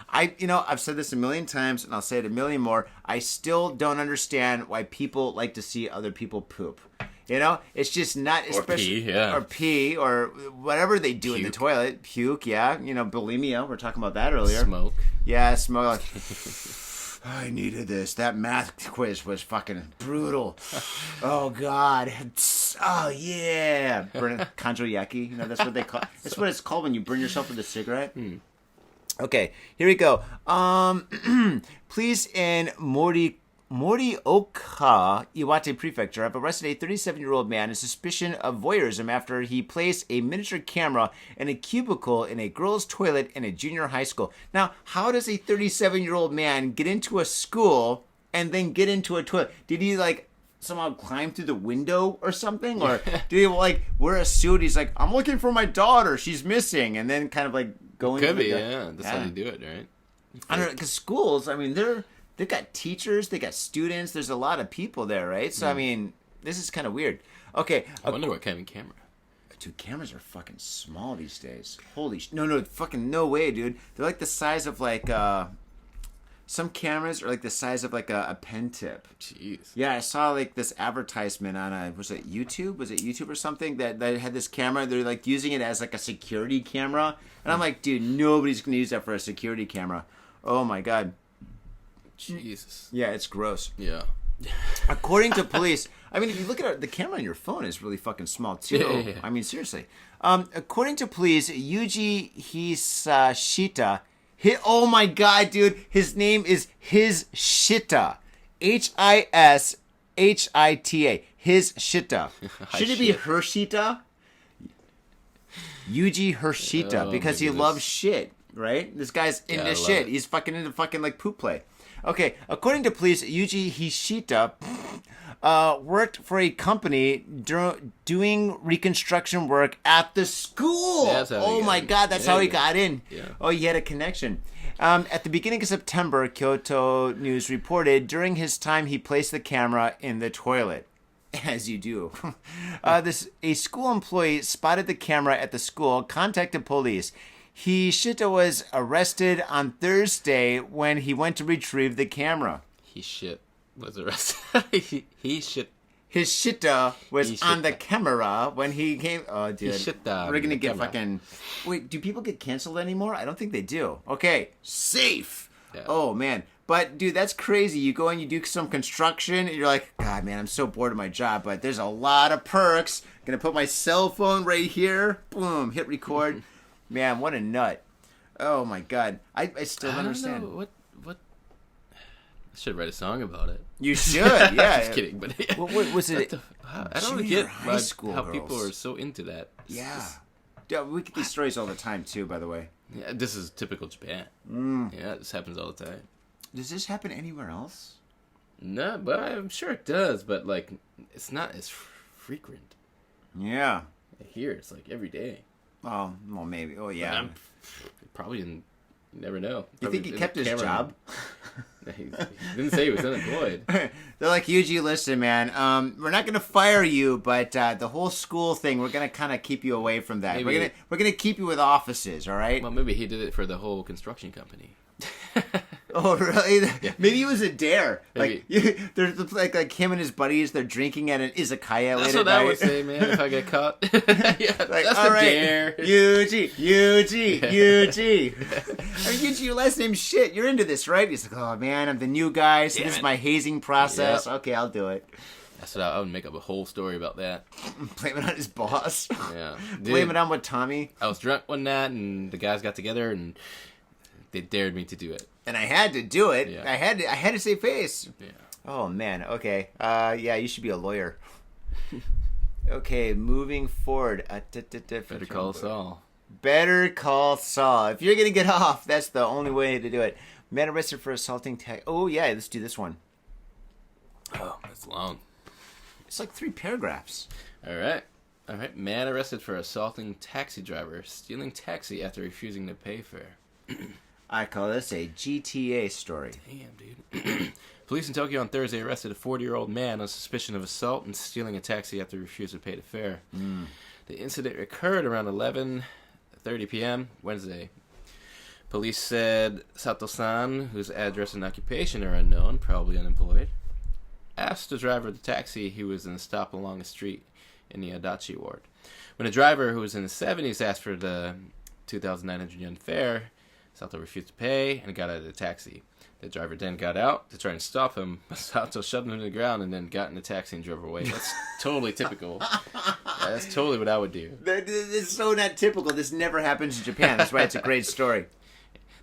I've said this a million times, and I'll say it a million more. I still don't understand why people like to see other people poop. You know, it's just not pee, yeah. or pee, or whatever they do in the Puke. toilet. Puke, yeah. You know, bulimia. We were talking about that earlier. Smoke. Yeah, smoke. I needed this. That math quiz was fucking brutal. Oh God. Oh yeah. Kanjoyaki. You know, that's what they call. That's what it's called when you burn yourself with a cigarette. Okay, here we go. Police in Morioka, Iwate Prefecture have arrested a 37-year-old man in suspicion of voyeurism after he placed a miniature camera in a cubicle in a girl's toilet in a junior high school. Now, how does a 37-year-old man get into a school and then get into a toilet? Did he, like, somehow climb through the window or something? Or did he, like, wear a suit? He's like, I'm looking for my daughter. She's missing. And then kind of, like, going Could to be, the... yeah. That's how you do it, right? I don't know, because schools, I mean, they've got teachers, they got students, there's a lot of people there, right? So, I mean, this is kind of weird. Okay. I wonder what kind of camera. Dude, cameras are fucking small these days. Holy no, fucking no way, dude. They're like the size of, like, some cameras are like the size of, like, a pen tip. Jeez. Yeah, I saw, like, this advertisement on was it YouTube? Was it YouTube or something? That had this camera. They're, like, using it as, like, a security camera. And I'm like, dude, nobody's going to use that for a security camera. Oh, my God. Jesus. Yeah, it's gross. Yeah. According to police, I mean, if you look at the camera on your phone is really fucking small, too. Yeah. I mean, seriously. According to police, Yuji Hisashita... oh, my God, dude. His name is Hisashita. Hishita. Hisashita. Should it be Hershita? Yuji Hershita, Oh, because my he goodness. loves shit, right? This guy's into Gotta love shit. it. He's fucking into fucking, like, poop play. Okay, according to police, Yuji Hishita worked for a company doing reconstruction work at the school. That's how he Oh got my in. God, that's There how you he go. got in. Yeah. Oh, he had a connection. At the beginning of September, Kyoto News reported during his time he placed the camera in the toilet. As you do. A school employee spotted the camera at the school, contacted police. Hishita was arrested on Thursday when he went to retrieve the camera. He shit was arrested. he shit. Hishita was Hishita. on the camera when he came. Oh, dude. Hishita We're on going to the get camera. fucking. Wait, do people get canceled anymore? I don't think they do. Okay. Safe. Yeah. Oh, man. But, dude, that's crazy. You go and you do some construction, and you're like, God, man, I'm so bored of my job, but there's a lot of perks. Gonna put my cell phone right here. Boom. Hit record. Man, what a nut. Oh my god, I still don't understand. Know. What? I should write a song about it. You should, yeah. Just kidding, but What was it? I don't Junior get high school how girls. people are so into that. Yeah. Yeah, we get these stories all the time too. By the way, Yeah, this is typical Japan. Yeah, this happens all the time. does this happen anywhere else? No, but I'm sure it does. But like, it's not as frequent. Yeah. Here, it's like every day. Oh, well, maybe. Oh, yeah. I'm probably in. You never know. You think he kept his job? He didn't say he was unemployed. They're like, Yuji, listen, man, we're not going to fire you, but the whole school thing, we're going to kind of keep you away from that. Maybe. We're gonna keep you with offices, all right? Well, maybe he did it for the whole construction company. Oh, really? Yeah. Maybe it was a dare. Maybe. Like, there's like him and his buddies, they're drinking at an izakaya That's late what at I night. would say, man, if I get caught. Yeah, Like, that's all a right, dare. Yuji. I mean, Yuji, your last name's shit. You're into this, right? He's like, oh, man, I'm the new guy, so Damn this is it. my hazing process. Yep. Okay, I'll do it. That's what I would make up a whole story about that. Blame it on his boss. Yeah. Blame Dude, it on what Tommy. I was drunk one night, and the guys got together, and they dared me to do it. And I had to do it. Yeah. I had to save face. Yeah. Oh man. Okay. Yeah, you should be a lawyer. Okay, moving forward. Better call Saul. Better call Saul. If you're gonna get off, that's the only way to do it. Man arrested for assaulting tag. Oh yeah, let's do this one. Oh, that's long. It's like 3 paragraphs. All right. Man arrested for assaulting taxi driver, stealing taxi after refusing to pay fare. I call this a GTA story. Damn, dude. Police in Tokyo on Thursday arrested a 40-year-old man on suspicion of assault and stealing a taxi after he refused to pay the fare. The incident occurred around 11:30 p.m. Wednesday. Police said Sato-san, whose address and occupation are unknown, probably unemployed, asked the driver of the taxi who was in a stop along a street in the Adachi ward. When the driver, who was in his 70s, asked for the 2,900 yen fare, Sato refused to pay and got out of the taxi. The driver then got out to try and stop him, but Sato shoved him to the ground and then got in the taxi and drove away. That's totally typical. Yeah, that's totally what I would do. It's so not typical. This never happens in Japan. That's why it's a great story.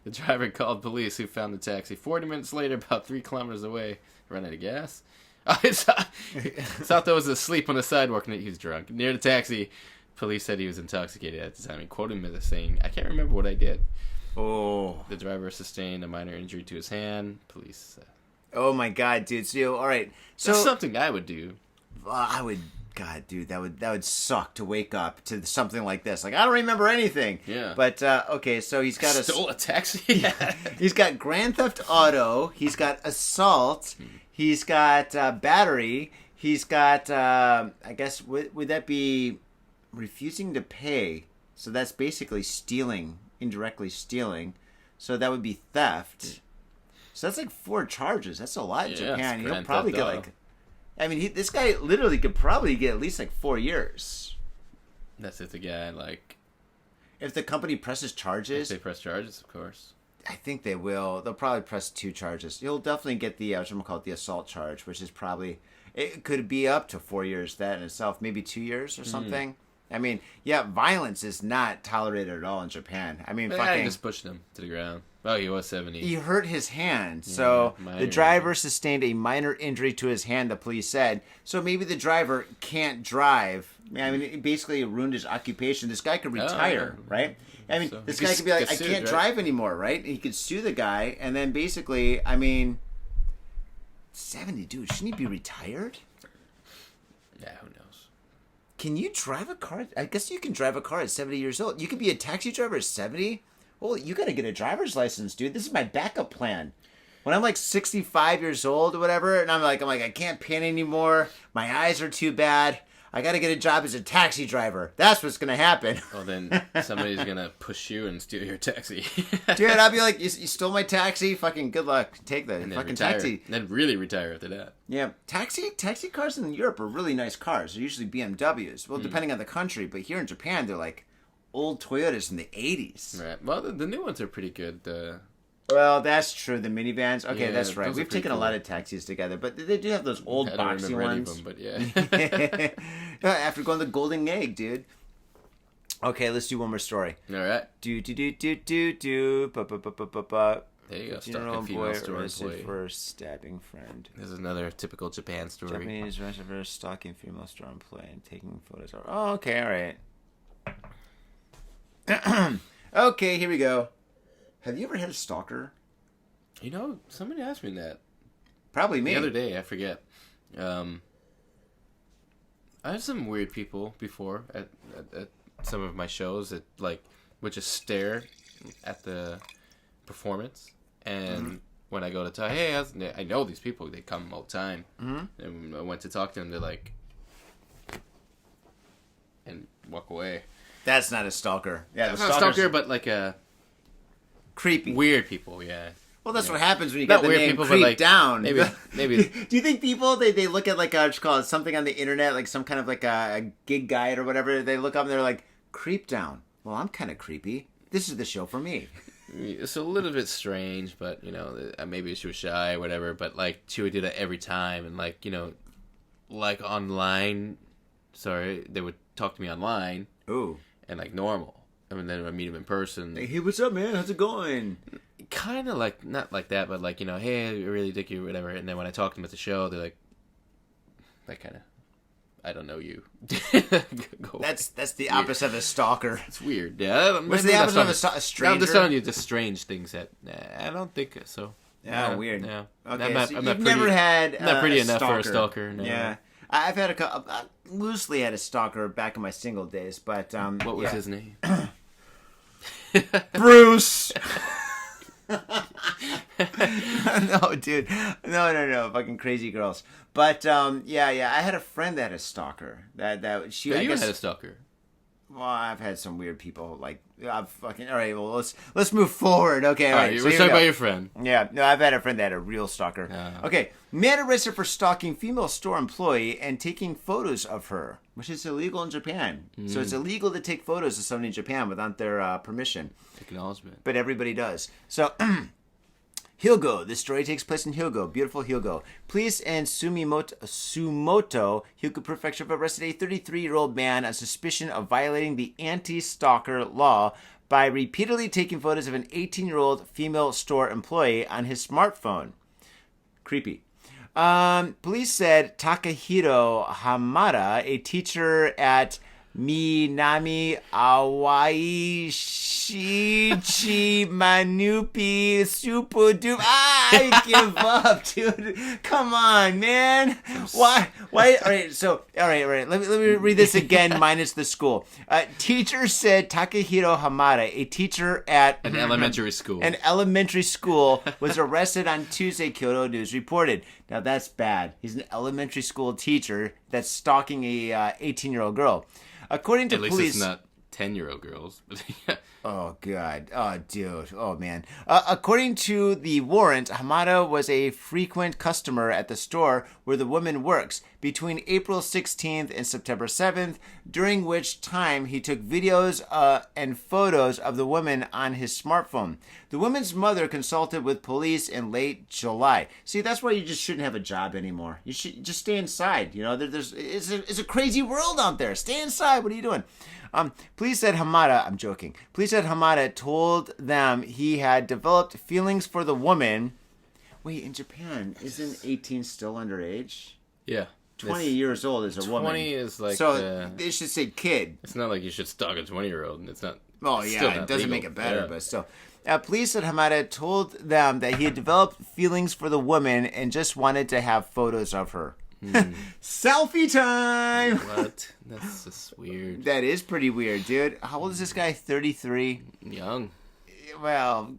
The driver called police, who found the taxi 40 minutes later, about 3 kilometers away. Ran out of gas. Sato was asleep on the sidewalk and he was drunk. Near the taxi, police said he was intoxicated at the time and quoted him as saying, "I can't remember what I did." Oh. The driver sustained a minor injury to his hand. Police said. Oh my god, dude. So, all right. So That's something I would do. I would. God, dude, that would suck to wake up to something like this. Like, I don't remember anything. Yeah. But okay, so he's got Stole a taxi? he's got Grand Theft Auto. He's got assault. He's got battery. He's got. I guess would that be refusing to pay? So that's basically stealing, indirectly stealing. So that would be theft. So that's like 4 charges. That's a lot in Yeah, Japan. it's He'll Grand probably Theft get Auto. like. I mean, this guy literally could probably get at least like 4 years. That's if the guy, like... If the company presses charges, If they press charges, of course. I think they will. They'll probably press 2 charges. He'll definitely get the, the assault charge, which is probably, it could be up to 4 years, that in itself, maybe 2 years or something. I mean, yeah, violence is not tolerated at all in Japan. I mean, I fucking... just pushed him to the ground. Oh, he was 70. He hurt his hand, so minor the driver sustained a minor injury to his hand, the police said. So maybe the driver can't drive. I mean, it basically ruined his occupation. This guy could retire, yeah. right? I mean, So this he guy could be like, gets I sued, can't right? drive anymore, right? He could sue the guy, and then basically, I mean, 70, dude, shouldn't he be retired? Yeah, who knows? Can you drive a car? I guess you can drive a car at 70 years old. You could be a taxi driver at 70? Well, you got to get a driver's license, dude. This is my backup plan. When I'm like 65 years old or whatever, and I'm like, I can't paint anymore. My eyes are too bad. I got to get a job as a taxi driver. That's what's going to happen. Well, then somebody's going to push you and steal your taxi. Dude, I'll be like, you stole my taxi? Fucking good luck. Take the And then fucking retire. taxi. And then really retire after that. Yeah, taxi cars in Europe are really nice cars. They're usually BMWs. Well, depending on the country. But here in Japan, they're like old Toyotas from the 80s. Right. Well, the new ones are pretty good. Well, that's true. The minivans. Okay, Yeah, that's right. those are We've pretty taken a cool. lot of taxis together, but they do have those old I don't boxy remember any of ones. them, but yeah. After going to the Golden Egg, dude. Okay, let's do one more story. All right. Do. Ba. There you go. General Stalking female boy store arrested employee. for stabbing friend. This is another typical Japan story. Japanese arrested for stalking female store employee and taking photos of. Oh, okay, all right. Okay, here we go. Have you ever had a stalker? You know, somebody asked me that Probably me. the other day. I forget. I had some weird people before at some of my shows that like would just stare at the performance, and when I go to talk, hey, I know these people. They come all the time, and I went to talk to them. They're like, and walk away. That's not a stalker. Yeah, That's the not a stalker's stalker, but like a creepy. weird people. Yeah. Well, that's what happens when you Not get the weird name people, but, Creep like, Down. maybe. Do you think people they look at like what's called something on the internet, like some kind of like a gig guide or whatever? They look up and they're like, Creep Down. Well, I'm kind of creepy. This is the show for me. It's a little bit strange, but you know, maybe she was shy or whatever. But like, she would do that every time, and like, you know, like online. Sorry, they would talk to me online. Ooh. And like normal. I mean, then I meet them in person. Hey, what's up, man? How's it going? Kind of like, not like that, but like, you know, hey, I really dig you, whatever. And then when I talk to them at the show, they're like, that kind of, I don't know you. That's the opposite of a stalker. It's weird. Yeah. What's the opposite of a stranger? I'm just telling you just strange things that, I don't think so. Yeah, weird. Yeah. Okay, you've never had I'm not pretty a enough stalker. for a stalker. No. Yeah. I've had I loosely had a stalker back in my single days, but what was his name? Bruce. No, dude. No. Fucking crazy girls. But yeah. I had a friend that had a stalker. That she. Yeah, I you guess, had a stalker. Well, I've had some weird people. Like I've fucking. All right. Well, let's move forward. Okay. All right. So We're here talking we go. about your friend. Yeah, no, I've had a friend that had a real stalker. Okay, man arrested for stalking female store employee and taking photos of her, which is illegal in Japan. So it's illegal to take photos of somebody in Japan without their permission. Acknowledgement. But everybody does. So, Hyogo. This story takes place in Hyogo. Beautiful Hyogo. Police in Sumoto, Hyogo Prefecture, have arrested a 33-year-old man on suspicion of violating the anti-stalker law by repeatedly taking photos of an 18-year-old female store employee on his smartphone. Creepy. Police said Takahiro Hamada, a teacher at Minami Awai Shichi Manupi Supudu. I give up, dude. Come on, man. Why? All right. Let me read this again, minus the school. Teacher said Takahiro Hamada, a teacher at An elementary school. An elementary school, was arrested on Tuesday, Kyoto News reported. Now that's bad. He's an elementary school teacher that's stalking a 18-year-old girl. According to At least police, it's not 10-year-old girls. But yeah. Oh, God. Oh, dude. Oh, man. According to the warrant, Hamada was a frequent customer at the store where the woman works between April 16th and September 7th, during which time he took videos and photos of the woman on his smartphone. The woman's mother consulted with police in late July. See, that's why you just shouldn't have a job anymore. You should just stay inside. You know, it's a crazy world out there. Stay inside. What are you doing? Police said Hamada, I'm joking. Police said Hamada told them he had developed feelings for the woman. Wait, in Japan, isn't 18 still underage? Yeah. 20 years old is a woman. 20 is like... So they should say kid. It's not like you should stalk a 20-year-old, and it's not... Oh, it's yeah, still it not doesn't legal. make it better, Yeah. but still. Police said Hamada told them that he had developed feelings for the woman and just wanted to have photos of her. Selfie time! What? That's just weird. That is pretty weird, dude. How old is this guy? 33? Young. Well,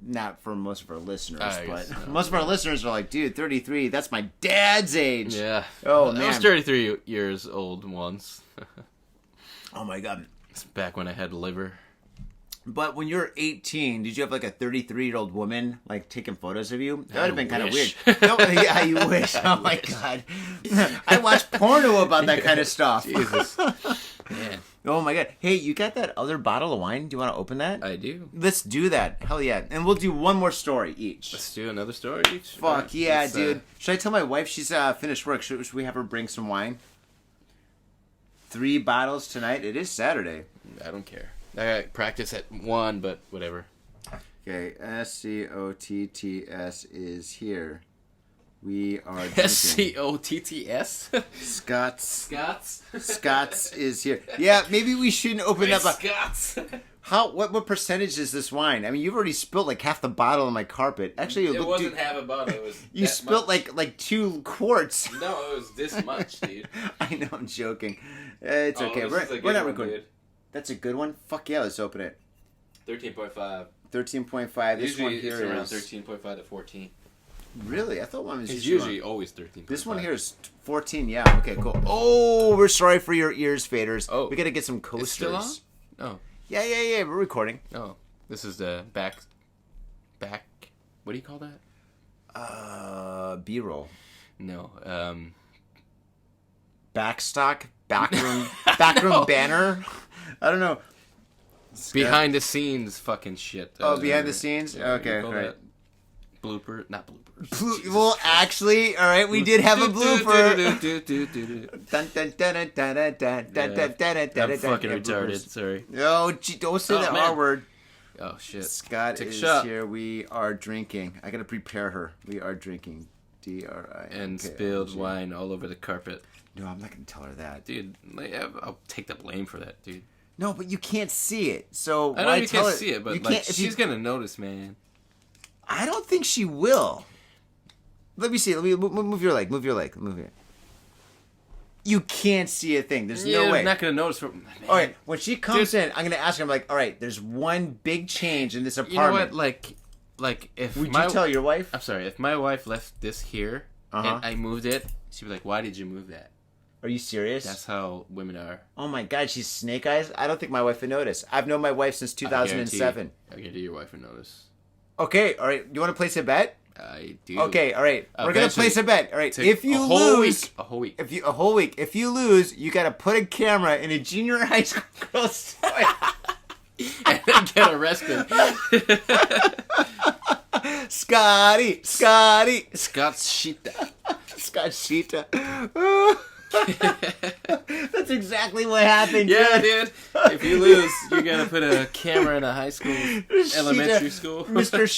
not for most of our listeners, I but guess not. most of our listeners are like, dude, 33, that's my dad's age. Yeah. Oh, I man. was 33 years old once. Oh, my God. It's back when I had liver. But when you're 18, did you have like a 33-year-old woman like taking photos of you? That would have been kind of weird. wish. No, yeah, you wish. Oh my God. I watched porno about that kind of stuff. Jesus. Man, Oh my God. Hey, you got that other bottle of wine? Do you want to open that? I do. Let's do that. Hell yeah. And we'll do one more story each. Let's do another story each. Fuck Alright, yeah, let's, dude. Should I tell my wife she's finished work? Should we have her bring some wine? 3 bottles tonight. It is Saturday. I don't care. I got practice at 1, but whatever. Okay, SCOTTS is here. We are drinking. SCOTTS? Scott's Scots? is here. Yeah, maybe we shouldn't open up a... Scots! What percentage is this wine? I mean, you've already spilled like half the bottle on my carpet. Actually, It wasn't half a bottle. It was you that spilled much. like 2 quarts. No, it was this much, dude. I know, I'm joking. It's okay. We're not recording. Dude. That's a good one? Fuck yeah, let's open it. 13.5. 13.5. This Usually one here it's around is... 13.5 to 14. Really? I thought one was It's usually usually always 13.5. This one here is 14, yeah. Okay, cool. Oh, we're sorry for your ears, faders. Oh. We gotta get some coasters. It's still on? Oh. Yeah, we're recording. Oh. This is the back... What do you call that? B-roll. No. Backstock? Backroom banner? I don't know. Behind the scenes fucking shit. Behind the scenes? Yeah, Okay, you call right. that Blooper? Not bloopers. Jesus Well, Christ. actually, all right, we did have a blooper. I'm fucking retarded. Sorry. No, don't say that man. R word. Oh shit. Scott Take a is shot. here. We are drinking. I gotta prepare her. We are drinking. DRI. And spilled wine all over the carpet. No, I'm not gonna tell her that. Dude, I'll take the blame for that, dude. No, but you can't see it. So I know why you tell can't her? see it, but You like can't- if she's you- gonna notice, man. I don't think she will. Let me see. Let me move your leg. Move your leg. Move it. You can't see a thing. There's no way. I'm not gonna notice. Man. All right, when she comes in, I'm gonna ask her. I'm like, all right, there's one big change in this You know apartment. what? Like if Would my you tell your wife? I'm sorry, if my wife left this here and I moved it, she'd be like, "Why did you move that?" Are you serious? That's how women are. Oh my God, she's snake eyes. I don't think my wife would notice. I've known my wife since 2007. I guarantee your wife would notice. Okay, all right. You want to place a bet? I do. Okay, all right. We're gonna Eventually. place a bet. All right. Take If you a whole lose, week, a whole week. a whole week. If you lose, you gotta put a camera in a junior high school girl's toilet. And then get arrested. Scotty. Scott's Sheeta. Scott Sheeta. That's exactly what happened. Yeah, dude. dude. If you lose, you gotta put a camera in a high school, elementary school. Mr.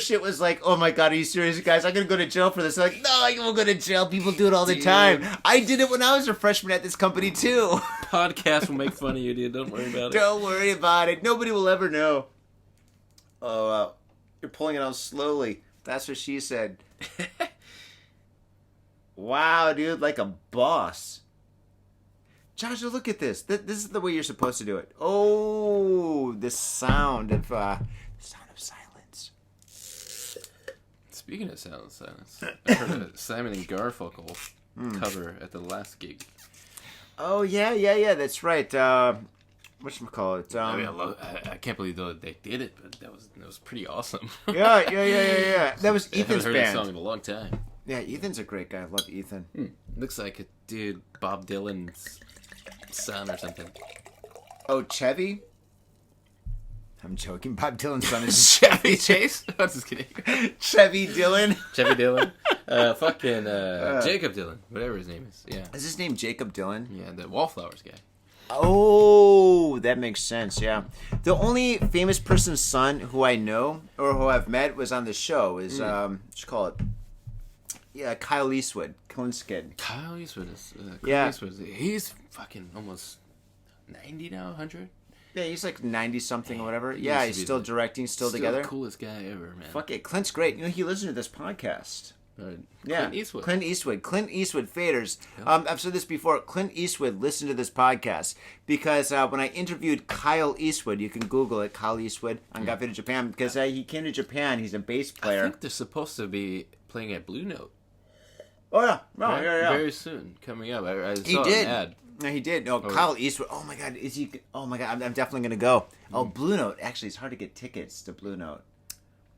Shit was like, "Oh my God, are you serious, guys? I'm gonna go to jail for this." I'm like, no, you won't go to jail. People do it all the Dude. time. I did it when I was a freshman at this company too. Podcast will make fun of you, dude. Don't worry about it. Don't worry about it. Nobody will ever know. Oh, you're pulling it on slowly. That's what she said. Wow, dude, like a boss. Joshua, look at this. This is the way you're supposed to do it. Oh, the sound of silence. Speaking of silence, I heard a Simon and Garfunkel cover at the last gig. Oh yeah. That's right. Whatchamacallit? I mean, I can't believe they did it, but that was pretty awesome. Yeah. That was I haven't Ethan's heard that band. song in a long time. Yeah, Ethan's a great guy. I love Ethan. Looks like a dude, Bob Dylan's son or something. Oh, Chevy? I'm joking. Bob Dylan's son is Chevy Chase? I'm just kidding. Chevy Dylan. Chevy Dylan. Jacob Dylan, whatever his name is. Yeah. Is his name Jacob Dylan? Yeah, the Wallflowers guy. Oh, that makes sense, yeah. The only famous person's son who I know or who I've met was on the show is, what you call it? Yeah, Kyle Eastwood. Clint's kid. Kyle Eastwood is... Yeah. Eastwood, he's fucking almost 90 now, 100? Yeah, he's like 90-something or whatever. He Yeah, used to he's be still the- directing, still the together. coolest guy ever, man. Fuck it. Clint's great. You know, he listened to this podcast. Yeah. Clint Eastwood. Clint Eastwood faders. I've said this before. Clint Eastwood listened to this podcast because when I interviewed Kyle Eastwood, you can Google it, Kyle Eastwood on Got Faded Japan, because he came to Japan. He's a bass player. I think they're supposed to be playing at Blue Note. Oh yeah, right? yeah. Very soon, coming up. I He saw did. an ad. No, he did. No, Kyle Eastwood. Oh my God, is he? Oh my God, I'm definitely gonna go. Oh, Blue Note. Actually, it's hard to get tickets to Blue Note.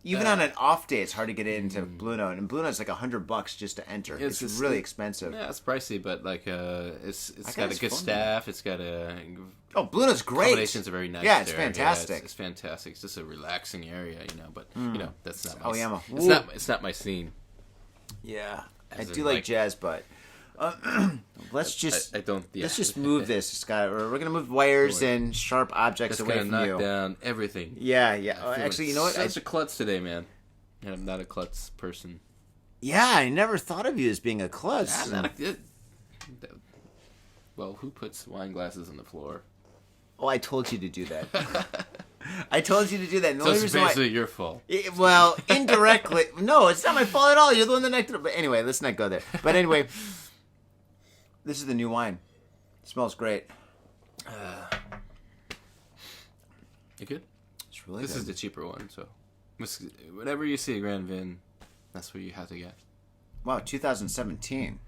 Even on an off day, it's hard to get into Blue Note, and Blue Note's like $100 just to enter. It's really expensive. Yeah, it's pricey, but like it's got got a his good phone staff. It's got a Oh, Blue Note's great. accommodations are very nice. Yeah, it's there. fantastic. Yeah, it's fantastic. It's just a relaxing area, you know. But you know, that's not. Oh, yeah, it's not my scene. Yeah, I As do in, like like- jazz, but Let's just I don't. Yeah. let's just move this, Scott. We're gonna move wires and sharp objects That's away gonna from knock you. down everything. Yeah, yeah. I feel Actually, like you know what? Such a klutz today, man. And I'm not a klutz person. Yeah, I never thought of you as being a klutz. I'm not a, well, who puts wine glasses on the floor? Oh, I told you to do that. I told you to do that. And the So only it's reason why- basically your fault. Well, indirectly. No, it's not my fault at all. You're the one that acted it. But anyway, let's not go there. But anyway, this is the new wine. It smells great. You good? It's really This good. is the cheaper one, so whenever you see a Grand Vin, that's what you have to get. Wow, 2017.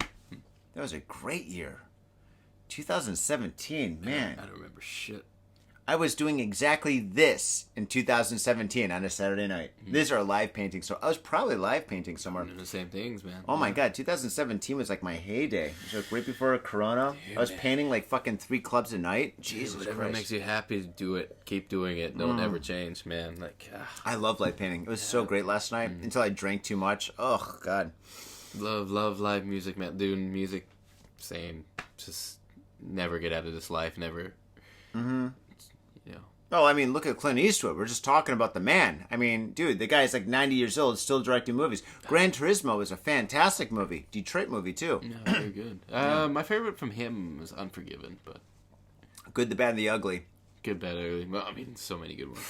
That was a great year. 2017, man. I don't remember shit. I was doing exactly this in 2017 on a Saturday night. Mm-hmm. These are live paintings, so I was probably live painting somewhere. Doing the same things, man. Oh my god, 2017 was like my heyday. It was like right before Corona. I was painting like fucking 3 clubs a night. Jesus Whatever Christ. makes you happy to do it. Keep doing it. Don't ever change, man. Like, I love live painting. It was so great last night until I drank too much. Oh god. love live music, man. Doing music, same. Just never get out of this life. Never. Mm-hmm. You know. Oh, I mean, look at Clint Eastwood. We're just talking about the man. I mean, dude, the guy's like 90 years old, still directing movies. Gran Turismo is a fantastic movie. Detroit movie, too. Yeah, very good. My favorite from him was Unforgiven, but Good, the Bad, and the Ugly. good, bad, ugly. Well, I mean, so many good ones.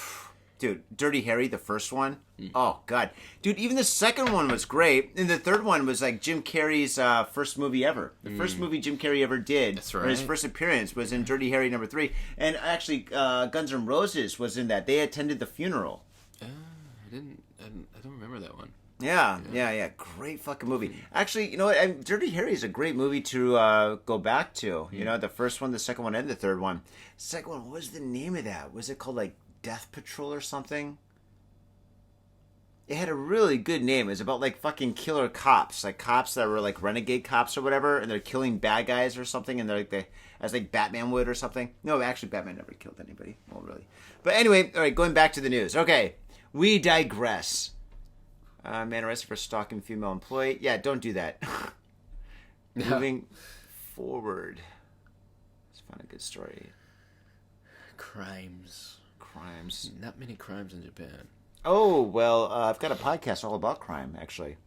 Dude, Dirty Harry, the first one. Oh, God. Dude, even the second one was great. And the third one was like Jim Carrey's first movie ever. The first movie Jim Carrey ever did. That's Or his right. first appearance was in Dirty Harry #3. And actually, Guns N' Roses was in that. They attended the funeral. I don't remember that one. Yeah. Great fucking movie. Actually, you know what? Dirty Harry is a great movie to go back to. You know, the first one, the second one, and the third one. Second one, what was the name of that? Was it called like Death Patrol or something? It had a really good name. It was about like fucking killer cops, like cops that were like renegade cops or whatever, and they're killing bad guys or something, and they're like as like Batman would or something. No, actually, Batman never killed anybody. Well, really. But anyway, all right, going back to the news. Okay, we digress. Man arrested for stalking female employee. Yeah, don't do that. Moving forward. Let's find a good story. Crimes. Not many crimes in Japan. Oh, well, I've got a podcast all about crime, actually.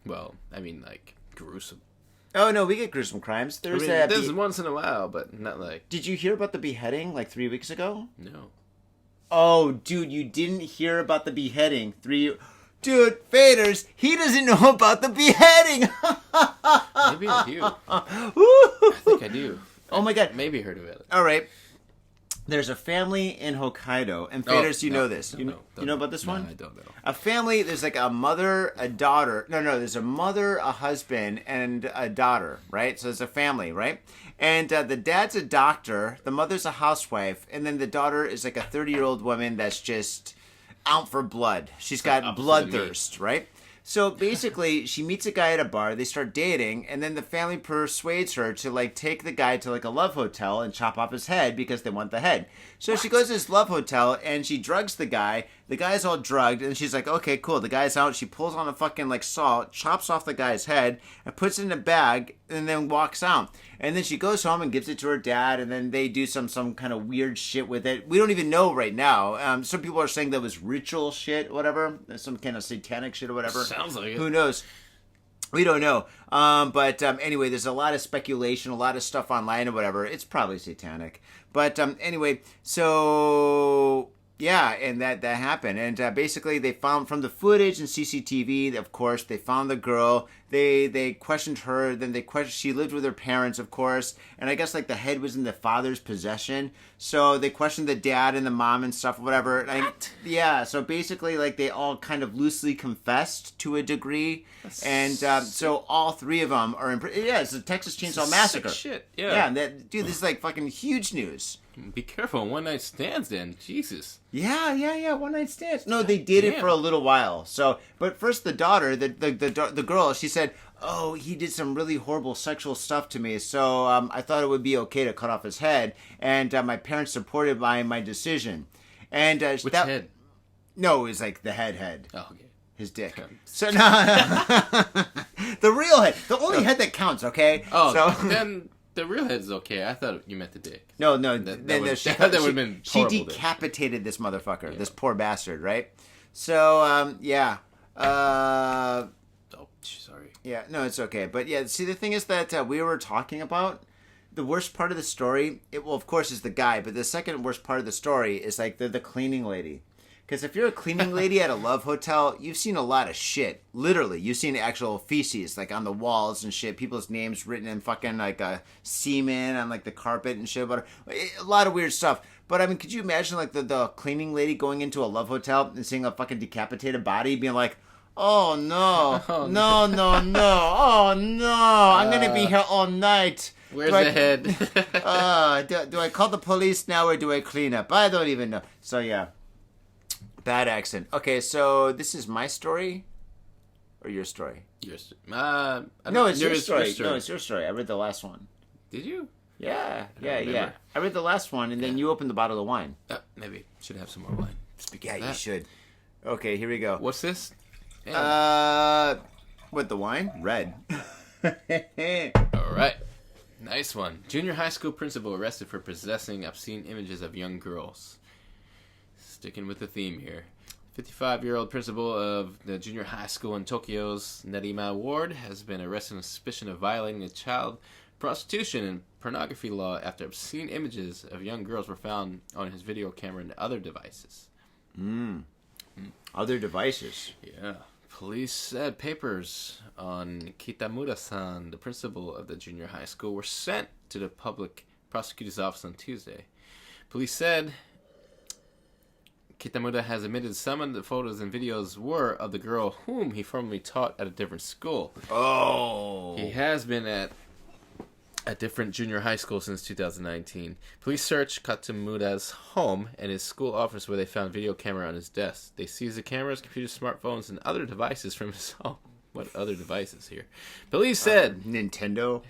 Well, I mean, like, gruesome. Oh, no, we get gruesome crimes. There's I mean, that. there's once in a while, but not like, Did you hear about the beheading like 3 weeks ago? no. Oh, dude, you didn't hear about the beheading. Dude, Faders, he doesn't know about the beheading. Maybe I do. I think I do. Oh, my God. Maybe heard about it. All right. There's a family in Hokkaido. And Faders, you know this. You know about this one? I don't know. A family, there's like a mother, a daughter. No, there's a mother, a husband, and a daughter, right? So it's a family, right? And the dad's a doctor, the mother's a housewife, and then the daughter is like a 30-year-old woman that's just out for blood. She's got opposite of me. bloodthirst, right? So basically, she meets a guy at a bar, they start dating, and then the family persuades her to like take the guy to like a love hotel and chop off his head because they want the head. So she goes to this love hotel and she drugs the guy. The guy's all drugged, and she's like, okay, cool. The guy's out. She pulls on a fucking like saw, chops off the guy's head, and puts it in a bag, and then walks out. And then she goes home and gives it to her dad, and then they do some kind of weird shit with it. We don't even know right now. Some people are saying that was ritual shit, whatever, some kind of satanic shit or whatever. Sounds like it. Who knows? We don't know. But anyway, there's a lot of speculation, a lot of stuff online or whatever. It's probably satanic. But anyway, so yeah, and that happened. And basically, they found from the footage and CCTV, of course, they found the girl. They questioned her. Then she lived with her parents, of course. And I guess like the head was in the father's possession. So they questioned the dad and the mom and stuff, whatever. Yeah. So basically, like they all kind of loosely confessed to a degree. And so all 3 of them are in. Yeah, it's the Texas Chainsaw Massacre. Sick shit. Yeah. Yeah, dude, this is like fucking huge news. Be careful. One night stands, then. Jesus. Yeah. One night stands. No, they did it for a little while. So, but first the daughter, the girl, she said, "Oh, he did some really horrible sexual stuff to me. So I thought it would be okay to cut off his head, and my parents supported my decision." And Which head? No, it was like the head. Oh, okay. His dick. Okay. So no. The real head. The only head that counts, okay? Oh, so, then the real head's okay. I thought you meant the dick. No, That would have been she horrible. decapitated this motherfucker, this poor bastard, right? So, yeah. Oh, sorry. Yeah, no, it's okay. But yeah, see, the thing is that we were talking about the worst part of the story. Well, of course, is the guy, but the second worst part of the story is like the cleaning lady. Because if you're a cleaning lady at a love hotel, you've seen a lot of shit. Literally, you've seen actual feces like on the walls and shit. People's names written in fucking like semen on like the carpet and shit. But a lot of weird stuff. But I mean, could you imagine like the cleaning lady going into a love hotel and seeing a fucking decapitated body, being like, "Oh no, no, no, no, oh no, I'm gonna be here all night." Where's the head? Do I call the police now or do I clean up? I don't even know. So yeah. Bad accent. Okay, so this is my story or your story? Yours. No, it's your story. No, it's your story. I read the last one. Did you? Yeah. I read the last one, and then you opened the bottle of wine. Maybe. Should have some more wine. Speaking of that. You should. Okay, here we go. What's this? With the wine? Red. All right. Nice one. Junior high school principal arrested for possessing obscene images of young girls. Sticking with the theme here. 55-year-old principal of the junior high school in Tokyo's Nerima ward has been arrested on suspicion of violating the child prostitution and pornography law after obscene images of young girls were found on his video camera and other devices. Other devices? Yeah. Police said papers on Kitamura-san, the principal of the junior high school, were sent to the public prosecutor's office on Tuesday. Police said Kitamura has admitted some of the photos and videos were of the girl whom he formerly taught at a different school. Oh. He has been at a different junior high school since 2019. Police searched Kitamura's home and his school office where they found video camera on his desk. They seized the cameras, computers, smartphones, and other devices from his home. What other devices here? Police said... Nintendo?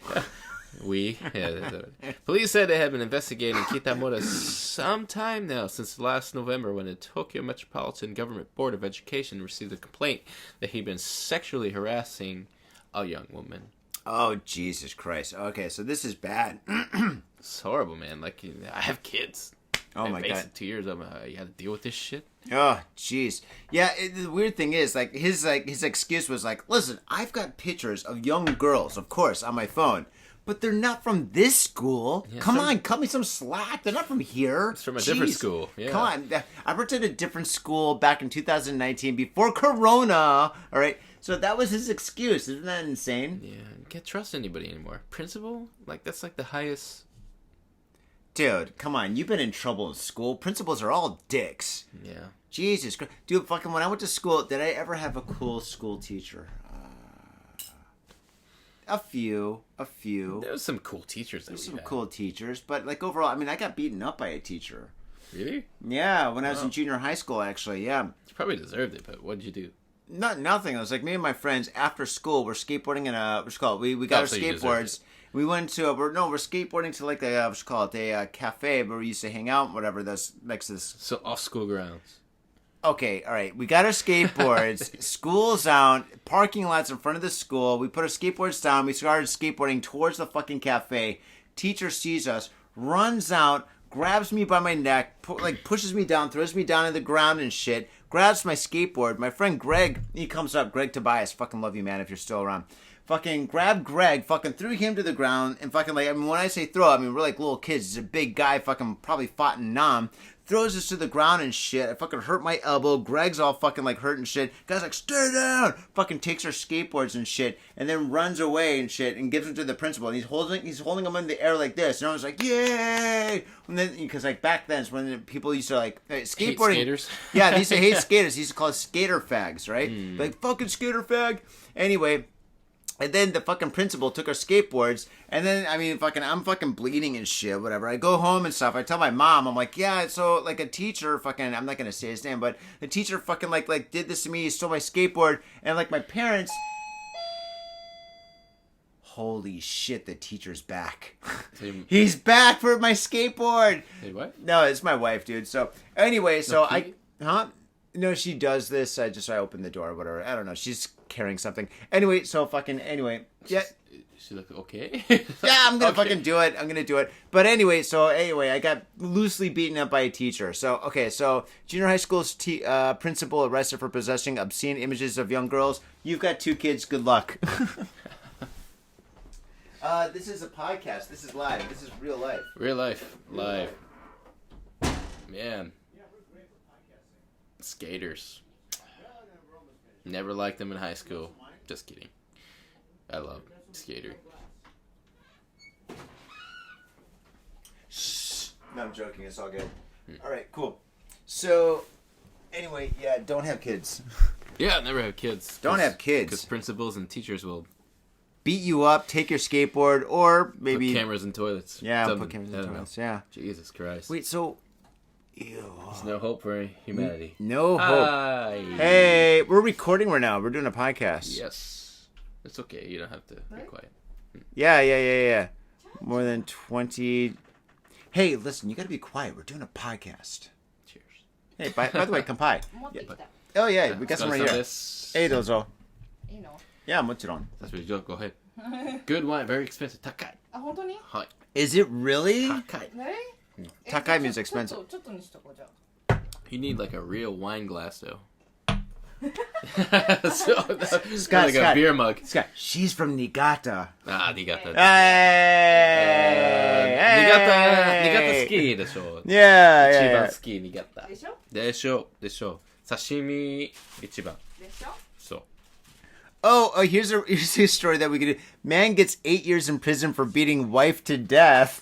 Police said they had been investigating Kitamura some time now, since last November when the Tokyo Metropolitan Government Board of Education received a complaint that he'd been sexually harassing a young woman. Oh, Jesus Christ. Okay, so this is bad. It's horrible, man. Like, I have kids. Oh, my God. 2 years, you had to deal with this shit? Oh, jeez. Yeah, the weird thing is, his excuse was like, listen, I've got pictures of young girls, of course, on my phone. But they're not from this school. Yeah, Come on, cut me some slack. They're not from here. It's from a different school. Yeah. Come on. I worked at a different school back in 2019 before Corona. All right. So that was his excuse. Isn't that insane? Yeah. You can't trust anybody anymore. Principal? Like, that's like the highest. Dude, come on. You've been in trouble in school. Principals are all dicks. Yeah. Jesus Christ. Dude, fucking when I went to school, did I ever have a cool school teacher? A few. There was some cool teachers. There's some cool teachers, but like overall, I mean, I got beaten up by a teacher. Really? Yeah, when I was in junior high school, actually, yeah. You probably deserved it, but what did you do? Nothing. It was like me and my friends after school, we're skateboarding in what's called, we got our skateboards. We went to, we're skateboarding to like a cafe where we used to hang out, whatever, that's next to this. So off school grounds. Okay, all right. We got our skateboards. School's out. Parking lots in front of the school. We put our skateboards down. We started skateboarding towards the fucking cafe. Teacher sees us, runs out, grabs me by my neck, pushes me down, throws me down on the ground and shit. Grabs my skateboard. My friend Greg, he comes up. Greg Tobias, fucking love you, man, if you're still around. Fucking grabbed Greg, fucking threw him to the ground, and fucking like, I mean, when I say throw, I mean, we're like little kids. He's a big guy, fucking probably fought in Nam. Throws us to the ground and shit. I fucking hurt my elbow. Greg's all fucking like hurt and shit. Guy's like, stay down. Fucking takes our skateboards and shit, and then runs away and shit, and gives them to the principal. And he's holding them in the air like this. And I was like, yay! And then because like back then, it's when people used to like skateboarding. Hate skaters. Yeah, they used to hate skaters. They used to call us skater fags, right? Like fucking skater fag. Anyway. And then the fucking principal took our skateboards, and then, I mean, I'm fucking bleeding and shit, whatever. I go home and stuff. I tell my mom, I'm like, yeah, so, like, a teacher fucking, I'm not going to say his name, but the teacher fucking, like, did this to me. He stole my skateboard, and, like, my parents... Holy shit, the teacher's back. He's back for my skateboard. Hey, what? No, it's my wife, dude. So, anyway, so Pete? Huh? No, she does this. I opened the door or whatever. I don't know. She's carrying something. Anyway, yeah. She look okay. Yeah, I'm gonna fucking do it. I'm gonna do it. But anyway, I got loosely beaten up by a teacher. So junior high school's principal arrested for possessing obscene images of young girls. You've got 2 kids. Good luck. This is a podcast. This is live. This is real life. Real life, live. Man. Skaters. Never liked them in high school. Just kidding. I love skater. No, I'm joking. It's all good. All right, cool. So, anyway, yeah, don't have kids. Yeah, never have kids. Don't have kids. Because principals and teachers will beat you up, take your skateboard, or maybe... put cameras in toilets. Yeah, put cameras in toilets, yeah. Jesus Christ. Wait, so... Ew. There's no hope for humanity. No hope. Hi. Hey, we're recording right now. We're doing a podcast. Yes. It's okay. You don't have to be quiet. Yeah. More than 20... Hey, listen, you gotta be quiet. We're doing a podcast. Cheers. Hey, by the way, kampai. Oh, yeah, we got some right here. Hey, dozo. Yeah, もちろん. That's what you do. Go ahead. Good wine. Very expensive. 高い. あ、本当に? Hi. Is it really? 高い. 高い means expensive. ちょっとにしとこうじゃあ。 You need like a real wine glass though. Scott, like a beer mug. Scott, she's from Niigata. Niigata. Hey! Niigata 好きでしょ. Yeah. 一番好き Niigata. でしょ? でしょ. 刺身一番. でしょ? So. Oh, here's a story that we could do. Man gets 8 years in prison for beating wife to death.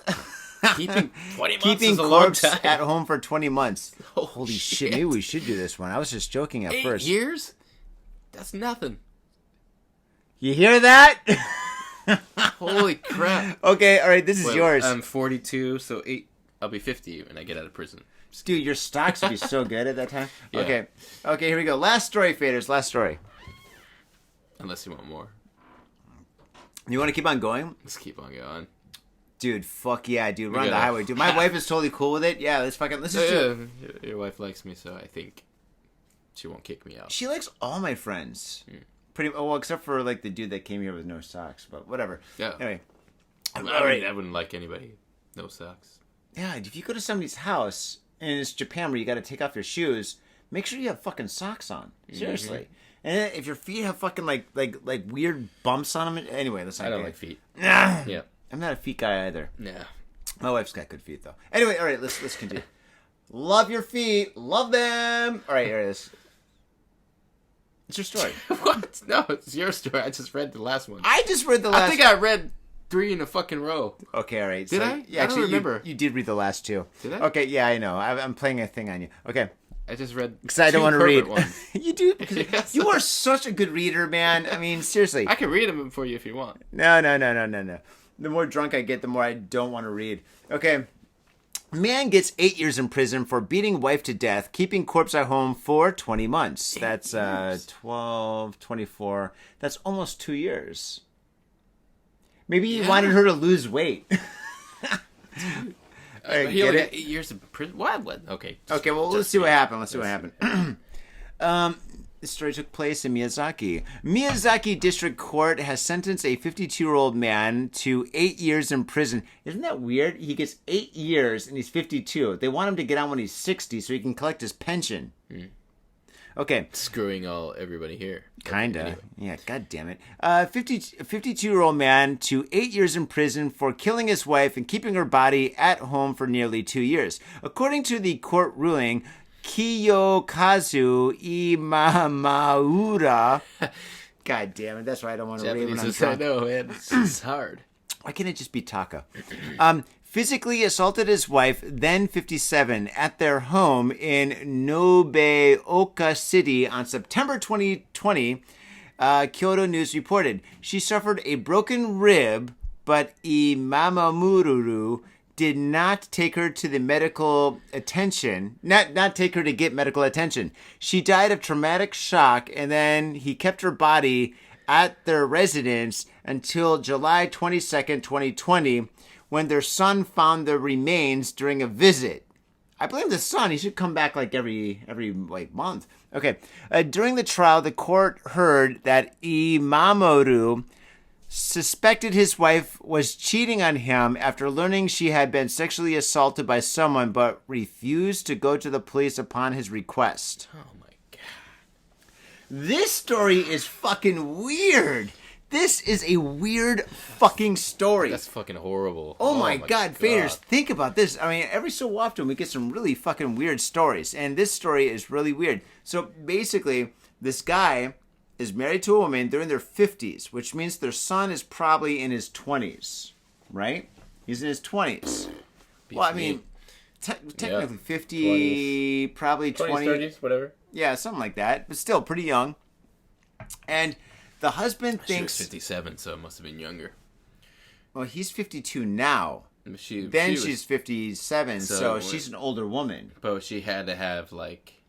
Keeping 20 months Keeping is a long corpse time. at home for 20 months. Oh, Holy shit, maybe we should do this one. I was just joking at 8 first. years? That's nothing. You hear that? Holy crap. Okay, all right, this is yours. I'm 42, so 8. I'll be 50 when I get out of prison. Dude, your stocks would be so good at that time. Yeah. Okay, here we go. Last story, faders. Last story. Unless you want more. You want to keep on going? Let's keep on going. Dude, fuck yeah, dude. We're on the highway. Dude, my wife is totally cool with it. Yeah, let's just do it. Your wife likes me, so I think she won't kick me out. She likes all my friends. Pretty well, except for like the dude that came here with no socks, but whatever. Yeah. Anyway. I wouldn't like anybody. No socks. Yeah, if you go to somebody's house, and it's Japan where you got to take off your shoes, make sure you have fucking socks on. Seriously. Mm-hmm. And if your feet have fucking like weird bumps on them, anyway, that's not I don't good. like feet. Nah. Yeah. I'm not a feet guy either. Nah. My wife's got good feet though. Anyway, all right, let's continue. Love your feet, love them. All right, here it is. It's your story. What? No, it's your story. I just read the last one. I just read the last. I think I read 3 in a fucking row. Okay, all right. Did I? Yeah, I actually, don't remember. You did read the last 2. Did I? Okay, yeah, I know. I'm playing a thing on you. Okay. I just read because I don't want to read. You do because Yes. you are such a good reader, man. I mean, seriously. I can read them for you if you want. No. The more drunk I get, the more I don't want to read. Okay. Man gets 8 years in prison for beating wife to death, keeping corpse at home for 20 months. That's 12, 24. That's almost 2 years. Maybe he wanted her to lose weight. He only got 8 years in prison. What? Okay. Okay, well, let's see what happened. This story took place in Miyazaki. Miyazaki District Court has sentenced a 52-year-old man to 8 years in prison. Isn't that weird? He gets 8 years and he's 52. They want him to get out when he's 60 so he can collect his pension. Okay. Screwing everybody here. Kinda. Anyway. Yeah, god damn it. 52-year-old man to 8 years in prison for killing his wife and keeping her body at home for nearly 2 years. According to the court ruling, Kiyokazu Imamaura. God damn it, that's why I don't want to read when I'm drunk. I know, man. It's hard. Why can't it just be Taka? Physically assaulted his wife, then 57, at their home in Nobeoka City on September 2020, Kyoto News reported. She suffered a broken rib, but Imamamuru did not take her to the medical attention, not take her to get medical attention. She died of traumatic shock, and then he kept her body at their residence until July 22nd, 2020, when their son found the remains during a visit. I blame the son. He should come back like every like month. Okay. During the trial, the court heard that Imamoru suspected his wife was cheating on him after learning she had been sexually assaulted by someone, but refused to go to the police upon his request. Oh my god. This story is fucking weird. This is a weird fucking story. That's fucking horrible. Oh my god, faders, think about this. I mean, every so often we get some really fucking weird stories, and this story is really weird. So basically, this guy is married to a woman. They're in their 50s, which means their son is probably in his 20s, right? He's in his 20s. Well, I mean, technically 50, 20s. probably 20. 30s, whatever. Yeah, something like that, but still pretty young. And the husband thinks... She was 57, so it must have been younger. Well, he's 52 now. She's 57, so she's an older woman. But she had to have, like,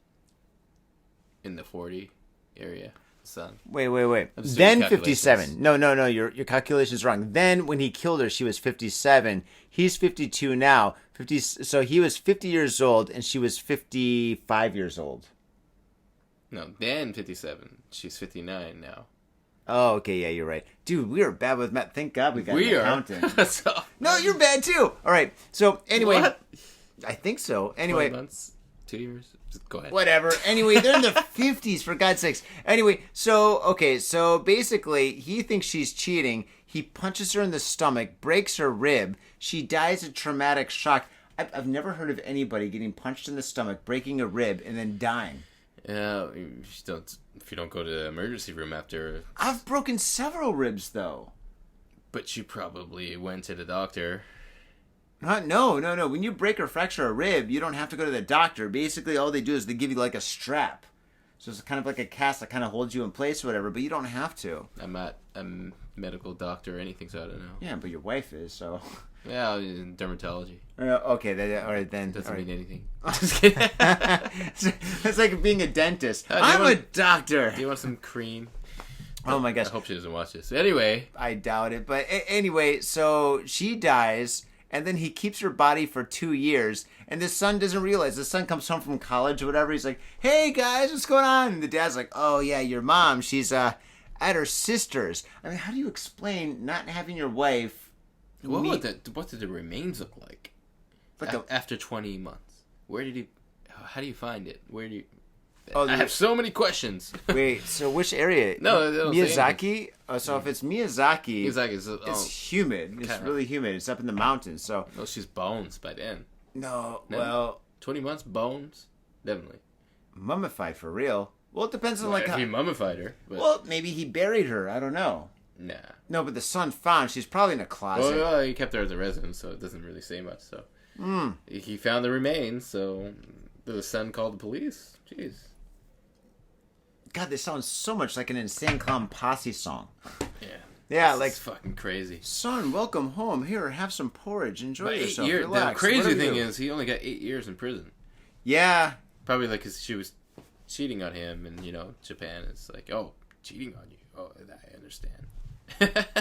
in the 40 area. Son. Wait. Then 57. No. Your calculation's wrong. Then when he killed her, she was 57. He's 52 now. So he was 50 years old, and she was 55 years old. No, then 57. She's 59 now. Oh, okay, yeah, you're right. Dude, we are bad with math. Thank God we got an accountant. So, No, you're bad too. All right, so anyway. what? I think so. Anyway. 20 months? 2 years? Just go ahead. Whatever. Anyway, they're in their 50s, for God's sakes. Anyway, so basically, he thinks she's cheating. He punches her in the stomach, breaks her rib. She dies of traumatic shock. I've never heard of anybody getting punched in the stomach, breaking a rib, and then dying. Yeah, if you don't go to the emergency room after... I've broken several ribs, though. But you probably went to the doctor. No. When you break or fracture a rib, you don't have to go to the doctor. Basically, all they do is they give you like a strap. So it's kind of like a cast that kind of holds you in place or whatever, but you don't have to. I'm not a medical doctor or anything, so I don't know. Yeah, but your wife is, so... Yeah, in dermatology. Okay, all right then. Doesn't mean anything. It's like being a dentist. I'm a doctor. Do you want some cream? Oh my gosh. I hope she doesn't watch this. Anyway. I doubt it. But anyway, so she dies, and then he keeps her body for 2 years, and the son doesn't realize. The son comes home from college or whatever. He's like, hey guys, what's going on? And the dad's like, oh yeah, your mom, she's at her sister's. I mean, how do you explain not having your wife... What did the remains look like? After 20 months. How do you find it? I have so many questions. Wait, so which area? No, Miyazaki? So if it's Miyazaki, it's humid. It's really humid. It's up in the mountains. So she's bones by then. No, 20 months, bones? Definitely. Mummified for real. Well, it depends on if he mummified her. But... Well, maybe he buried her. I don't know. Nah. No, but the son found. She's probably in a closet. Well, he kept her as a resident, so it doesn't really say much. So he found the remains. So the son called the police. Jeez. God, this sounds so much like an Insane Clown Posse song. Yeah. Yeah, like fucking crazy. Son, welcome home. Here, have some porridge. Enjoy yourself. The Relax. crazy thing is, he only got 8 years in prison. Yeah. Probably because she was cheating on him, and Japan is like, oh, cheating on you. Oh, I understand.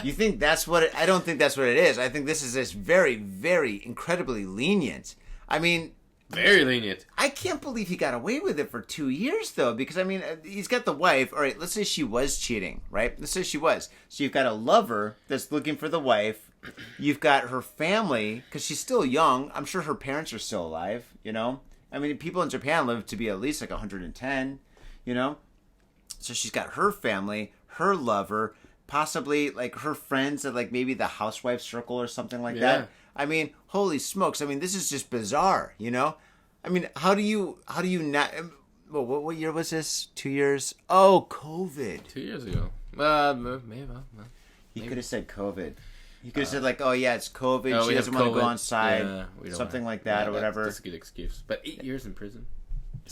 You think that's what it... I don't think that's what it is. I think this is just very, very incredibly lenient. I mean... Very lenient. I can't believe he got away with it for 2 years, though, because, I mean, he's got the wife. All right, let's say she was cheating, right? Let's say she was. So you've got a lover that's looking for the wife. You've got her family, because she's still young. I'm sure her parents are still alive, I mean, people in Japan live to be at least like 110, So she's got her family, her lover, possibly like her friends at like maybe the housewife circle or something like that. I mean, holy smokes. I mean, this is just bizarre, I mean, how do you not... Well, what year was this? 2 years? Oh, COVID. 2 years ago. Maybe. He could have said COVID. He could have said like, oh yeah, it's COVID. She doesn't want to go outside. Something like that or whatever. That's a good excuse. But 8 years in prison?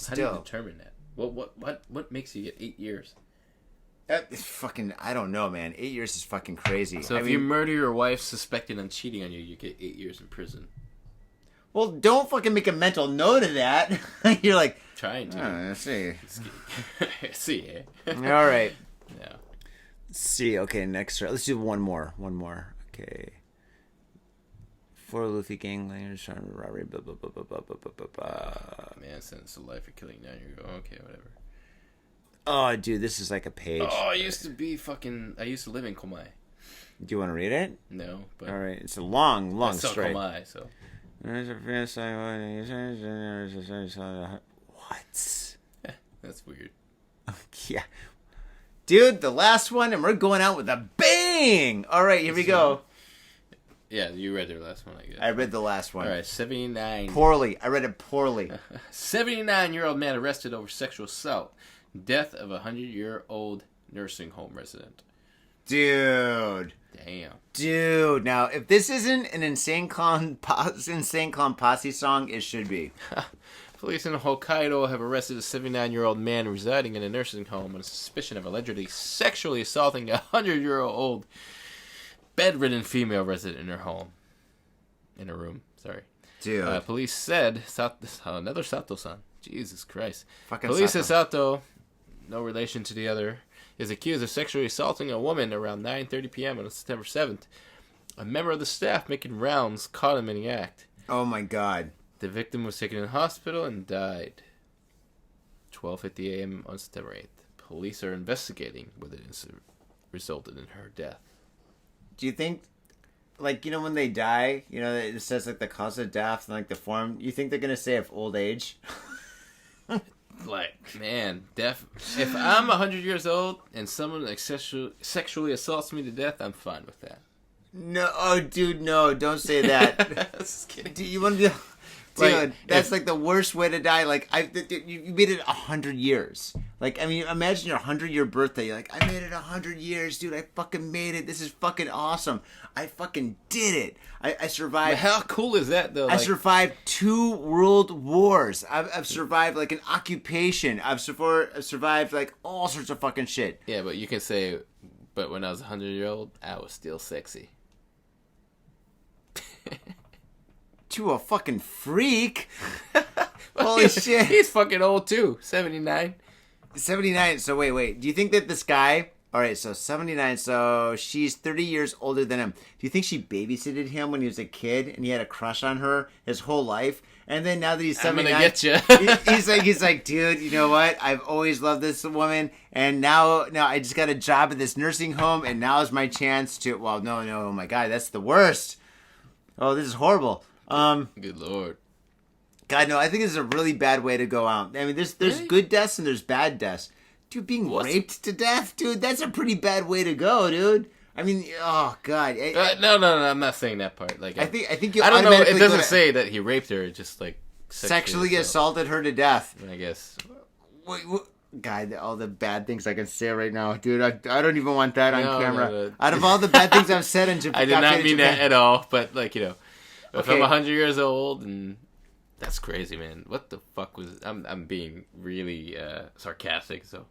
How do you determine that? What makes you get 8 years? I don't know, man. 8 years is fucking crazy. So if you murder your wife suspected on cheating on you, you get 8 years in prison. Well, don't fucking make a mental note of that. You're like... Trying to. Let's see. See, eh? All right. Yeah. Let's see. Okay, next. Let's do one more. Okay. For Luffy ganglanders, robbery, blah, blah, blah, blah, blah, blah, blah, blah. Man sentenced to life for killing 9-year-old. Okay, whatever. Oh, dude, this is like a page. Oh, I used to live in Chome. Do you want to read it? No, but All right, it's a long story. Chome, so. What? That's weird. Yeah. Dude, the last one, and we're going out with a bang! All right, here we go. Yeah, you read their last one, I guess. I read the last one. All right, 79. Poorly. I read it poorly. 79-year-old man arrested over sexual assault. Death of a 100-year-old nursing home resident. Dude. Damn. Dude. Now, if this isn't an Insane Clown Posse song, it should be. Police in Hokkaido have arrested a 79-year-old man residing in a nursing home on suspicion of allegedly sexually assaulting a 100-year-old bedridden female resident in her home. In her room, sorry. Dude. Police said, another Sato-san. Jesus Christ. Fucking Police Sato. said Sato, no relation to the other, is accused of sexually assaulting a woman around 9:30 p.m. on September 7th. A member of the staff making rounds caught him in the act. Oh my god. The victim was taken to the hospital and died 12:50 a.m. on September 8th. Police are investigating whether the incident resulted in her death. Do you think, like, you know, when they die, you know, it says, like, the cause of death and, like, the form, you think they're going to say of old age? Like, man, if I'm 100 years old and someone like sexually assaults me to death, I'm fine with that. No, oh, dude, no, don't say that. Just kidding. Do you want to be... Dude, Like, that's like the worst way to die. Like, you made it 100 years. Like, I mean, imagine your 100-year birthday. You're like, I made it 100 years, dude. I fucking made it. This is fucking awesome. I fucking did it. I survived. But how cool is that, though? I survived 2 world wars. I've survived, like, an occupation. I've survived, like, all sorts of fucking shit. Yeah, but you can say, but when I was 100-year-old, I was still sexy. To a fucking freak. Holy shit. He's fucking old, too. 79. 79. So, wait. Do you think that this guy... All right, so 79. So, she's 30 years older than him. Do you think she babysitted him when he was a kid and he had a crush on her his whole life? And then now that he's 79... I'm gonna get you. he's like, dude, you know what? I've always loved this woman. And now I just got a job at this nursing home. And now is my chance to... Well, no. Oh, my God. That's the worst. Oh, this is horrible. Good Lord. God, no, I think this is a really bad way to go out. I mean, there's Really? good deaths and there's bad deaths. Dude, being raped to death, dude, that's a pretty bad way to go, dude. I mean, oh, God. No, I'm not saying that part. Like, I think you I don't know. automatically It go doesn't to say that he raped her. It just, like, sexually assaulted her to death. I guess. Wait, God, all the bad things I can say right now. Dude, I don't even want that on camera. No. Out of all the bad things I've said in Japan. I did not mean that at all, but, like, you know. If Okay. I'm 100 years old, and that's crazy, man. What the fuck was... I'm being really sarcastic, so...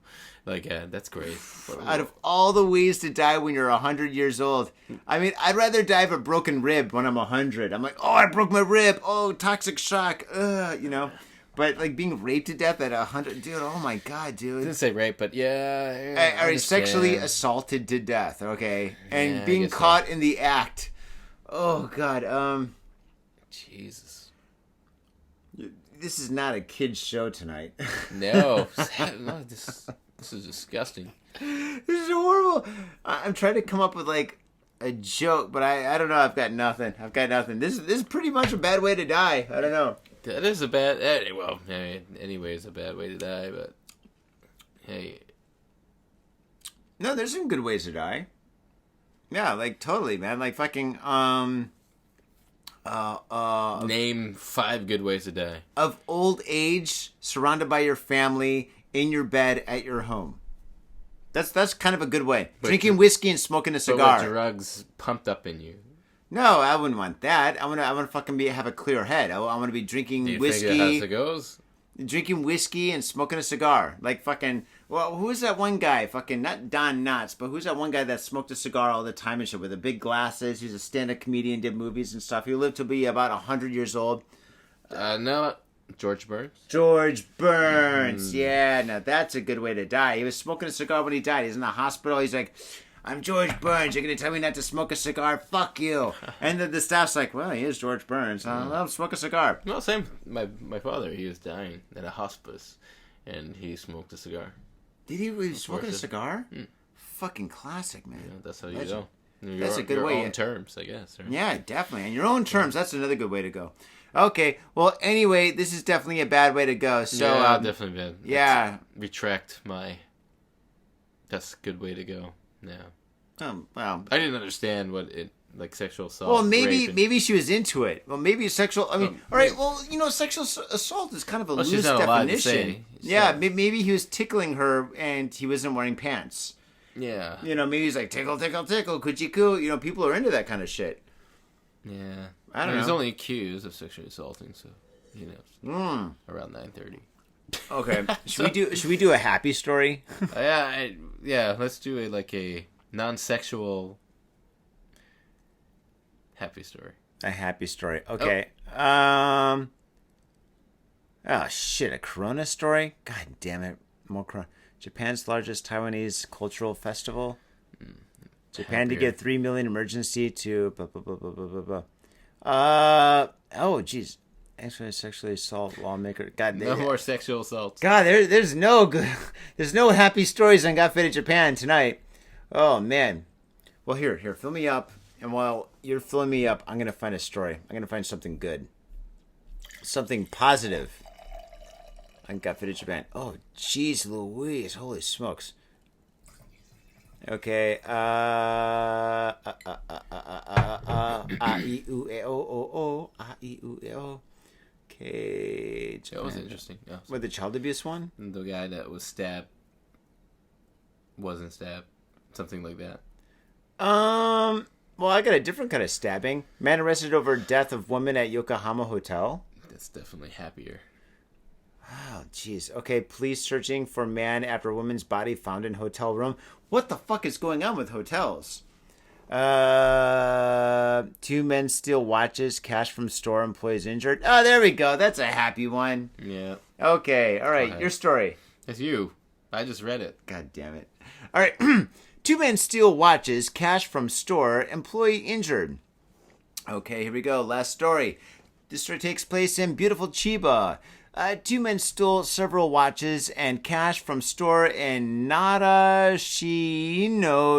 Like, that's great. Out of all the ways to die when you're 100 years old, I mean, I'd rather die of a broken rib when I'm 100. I'm like, oh, I broke my rib. Oh, toxic shock. You know? But, like, being raped to death at 100... Dude, oh, my God, dude. Didn't say rape, but yeah. All right, sexually assaulted to death, okay? And Yeah, I being guess so. caught in the act. Oh, God, Jesus. This is not a kid's show tonight. No. No, this is disgusting. This is horrible. I'm trying to come up with, like, a joke, but I don't know. I've got nothing. This is pretty much a bad way to die. I don't know. That is a bad... anyway, it's a bad way to die, but... Hey. No, there's some good ways to die. Yeah, like, totally, man. Like, fucking, Name 5 good ways to die. of old age, surrounded by your family, in your bed, at your home. That's kind of a good way. But Drinking whiskey and smoking a But cigar. with drugs pumped up in you. No, I wouldn't want that. I wanna fucking have a clear head. I wanna be drinking Do you whiskey. think that's how it goes? Drinking whiskey and smoking a cigar. Like fucking... Well, who's that one guy? Fucking... Not Don Knotts, but who's that one guy that smoked a cigar all the time and shit with the big glasses? He's a stand-up comedian, did movies and stuff. He lived to be about 100 years old. No, George Burns. George Burns. Yeah, now that's a good way to die. He was smoking a cigar when he died. He's in the hospital. He's like... I'm George Burns. You're going to tell me not to smoke a cigar? Fuck you. And then the staff's like, well, he is George Burns. I'll smoke a cigar. Well, same. My father, he was dying in a hospice, and he smoked a cigar. Did he really smoke a course. cigar? Fucking classic, man. Yeah, that's how you Legend. go. That's a good way. Your own terms, I guess. Right? Yeah, definitely. On your own terms. That's another good way to go. Okay. Well, anyway, this is definitely a bad way to go. So, yeah, definitely bad. Yeah. Retract my... That's a good way to go. Yeah. Well, I didn't understand what it... Like sexual assault. well, rape, and- maybe she was into it. Well, maybe sexual. I mean, all right. Well, sexual assault is kind of a Well, she's loose not allowed to definition. say. Yeah, So- maybe he was tickling her and he wasn't wearing pants. Yeah. Maybe he's like tickle, tickle, tickle, coochie coo. People are into that kind of shit. Yeah. I don't He's know. only accused of sexually assaulting, so around 9:30. Okay. Should we do a happy story? Yeah. Let's do a non-sexual happy story. A happy story. Okay. Oh shit! A Corona story. God damn it! More Corona. Japan's largest Taiwanese cultural festival. Japan to Happier. get 3 million emergency to blah, blah, blah, blah, blah, blah, blah. Oh jeez. Actually, sexually assault lawmaker. God, No more sexual assaults. God, there's no good. There's no happy stories on Got Faded Japan tonight. Oh man. Well, here, fill me up. And while you're filling me up, I'm gonna find a story. I'm gonna find something good, something positive. On Got Faded Japan. Oh, jeez, Louise! Holy smokes. Okay. A E U E O O O A E U E O. Okay. That was Japan. interesting. Yeah. What, the child abuse one? The guy that was stabbed wasn't stabbed. Something like that. Well, I got a different kind of stabbing. Man arrested over death of woman at Yokohama hotel. That's definitely happier. Oh, jeez. Okay, police searching for man after woman's body found in hotel room. What the fuck is going on with hotels? 2 men steal watches, cash from store, employees injured. Oh, there we go. That's a happy one. Yeah. Okay, all right, ahead. your story. It's you. I just read it. God damn it. All right. 2 men steal watches, cash from store, employee injured. Okay, here we go. Last story. This story takes place in beautiful Chiba. 2 men stole several watches and cash from store in Narashino,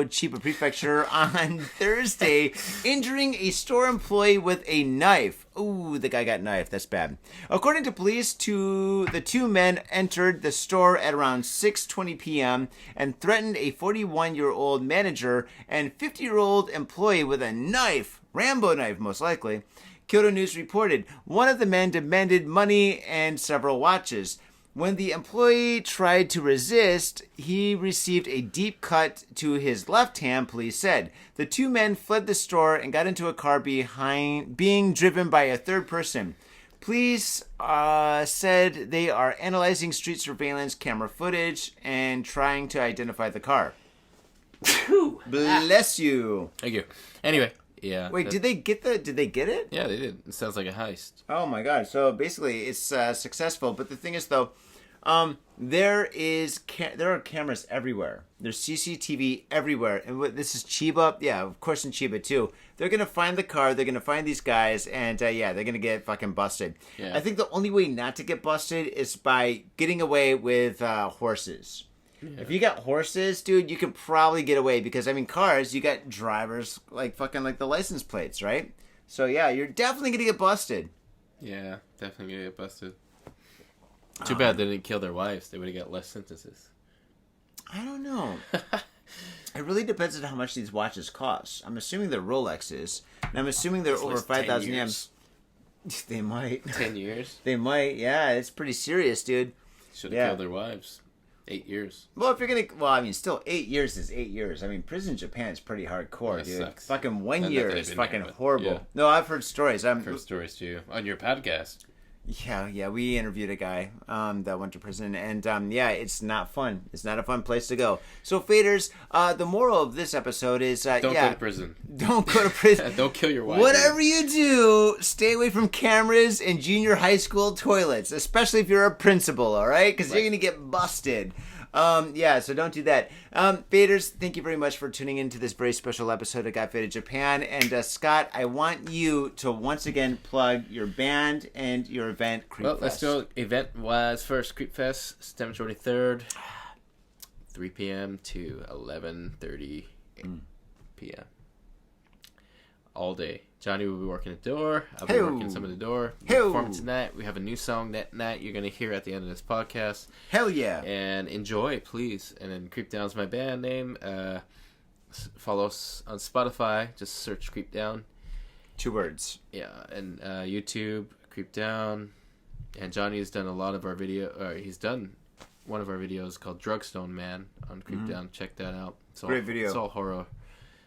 Chiba Prefecture on Thursday, injuring a store employee with a knife. Ooh, the guy got knifed. That's bad. According to police, the 2 men entered the store at around 6:20 p.m. and threatened a 41-year-old manager and 50-year-old employee with a knife, Rambo knife most likely. Kyoto News reported one of the men demanded money and several watches. When the employee tried to resist, he received a deep cut to his left hand, police said. The 2 men fled the store and got into a car being driven by a third person. Police said they are analyzing street surveillance camera footage and trying to identify the car. Bless you. Thank you. Anyway, yeah. Wait, did they get it? Yeah, they did. It sounds like a heist. Oh my god! So basically, it's successful. But the thing is, though, there are cameras everywhere. There's CCTV everywhere, and this is Chiba. Yeah, of course in Chiba too. They're gonna find the car. They're gonna find these guys, and they're gonna get fucking busted. Yeah. I think the only way not to get busted is by getting away with horses. Yeah. If you got horses, dude, you could probably get away because cars, you got drivers like the license plates, right? So yeah, you're definitely gonna get busted. Yeah, definitely gonna get busted. Too bad they didn't kill their wives. They would have got less sentences. I don't know. It really depends on how much these watches cost. I'm assuming they're Rolexes, and I'm assuming they're over 5,000 yen. They might. 10 years? They might. Yeah, it's pretty serious, dude. Should have killed their wives. 8 years. Well, if you're gonna, still 8 years is 8 years. Prison in Japan is pretty hardcore, That dude. sucks. Fucking 1 year is fucking but horrible. yeah. No, I've heard stories. I've heard stories too on your podcast. Yeah, we interviewed a guy that went to prison, and it's not fun. It's not a fun place to go. So, faders, the moral of this episode is, Don't go to prison. Don't go to prison. Don't kill your wife. Whatever you do, stay away from cameras in junior high school toilets, especially if you're a principal, all right? Because you're going to get busted. Yeah, so don't do that. Faders, thank you very much for tuning into this very special episode of Got Faded Japan. And Scott, I want you to once again plug your band and your event, Creep Well, Fest. let's go. Event was first Creep Fest, September 23rd, 3 p.m. to 11:30 p.m. All day. Johnny will be working the door. I'll be working some of the door. Performing tonight. We have a new song that night you're going to hear at the end of this podcast. Hell yeah. And enjoy, please. And then Creep Down's my band name. Follow us on Spotify. Just search Creep Down. 2 words. Yeah. And YouTube, Creep Down. And Johnny has done a lot of our he's done one of our videos called Drugstone Man on Creep Down. Check that out. Great video. It's all horror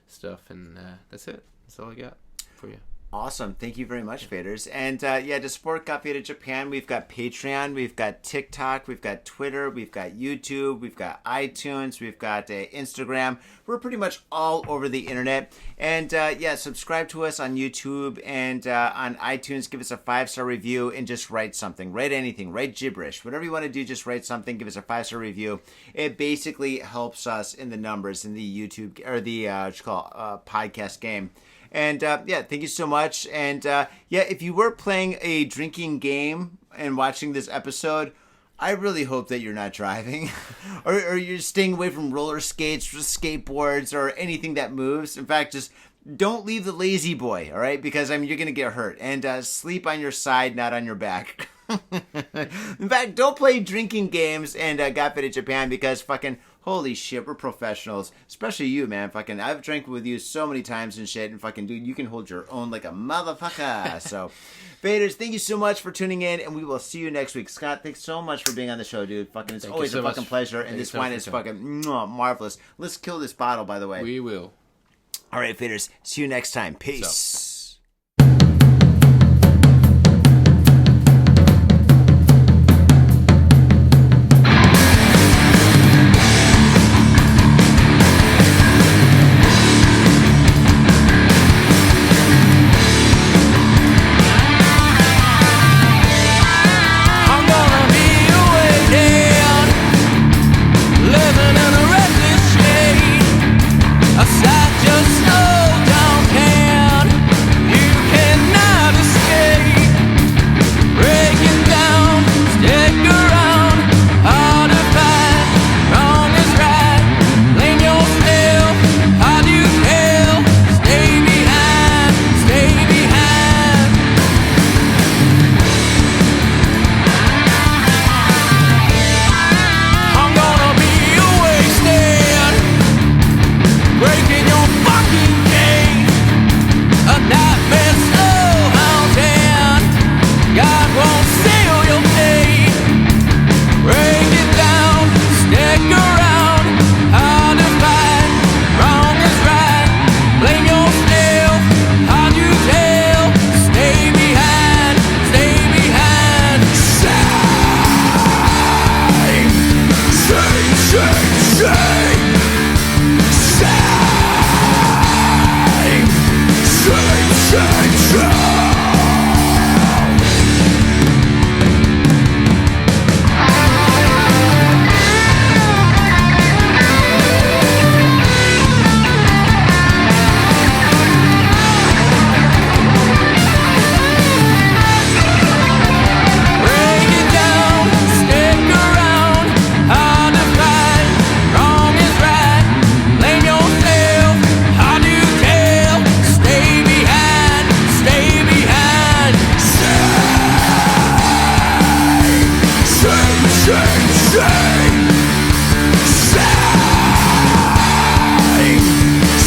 stuff. And that's it. That's all I got for you. Awesome. Thank you very much, Faders. And to support Got Faded Japan, we've got Patreon, we've got TikTok, we've got Twitter, we've got YouTube, we've got iTunes, we've got Instagram. We're pretty much all over the internet. And subscribe to us on YouTube and on iTunes. Give us a 5-star review and just write something. Write anything. Write gibberish. Whatever you want to do, just write something. Give us a 5-star review. It basically helps us in the numbers in the YouTube or the podcast game. And thank you so much. And if you were playing a drinking game and watching this episode, I really hope that you're not driving or you're staying away from roller skates or skateboards or anything that moves. In fact, just don't leave the lazy boy, all right? Because, you're going to get hurt. And sleep on your side, not on your back. In fact, don't play drinking games and Got Faded Japan because fucking... Holy shit, we're professionals. Especially you, man. Fucking, I've drank with you so many times and shit. And fucking, dude, you can hold your own like a motherfucker. So, Faders, thank you so much for tuning in. And we will see you next week. Scott, thanks so much for being on the show, dude. Fucking, it's always a fucking pleasure. And this wine is fucking marvelous. Let's kill this bottle, by the way. We will. All right, Faders. See you next time. Peace. So.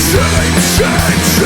Shine, shine, shine.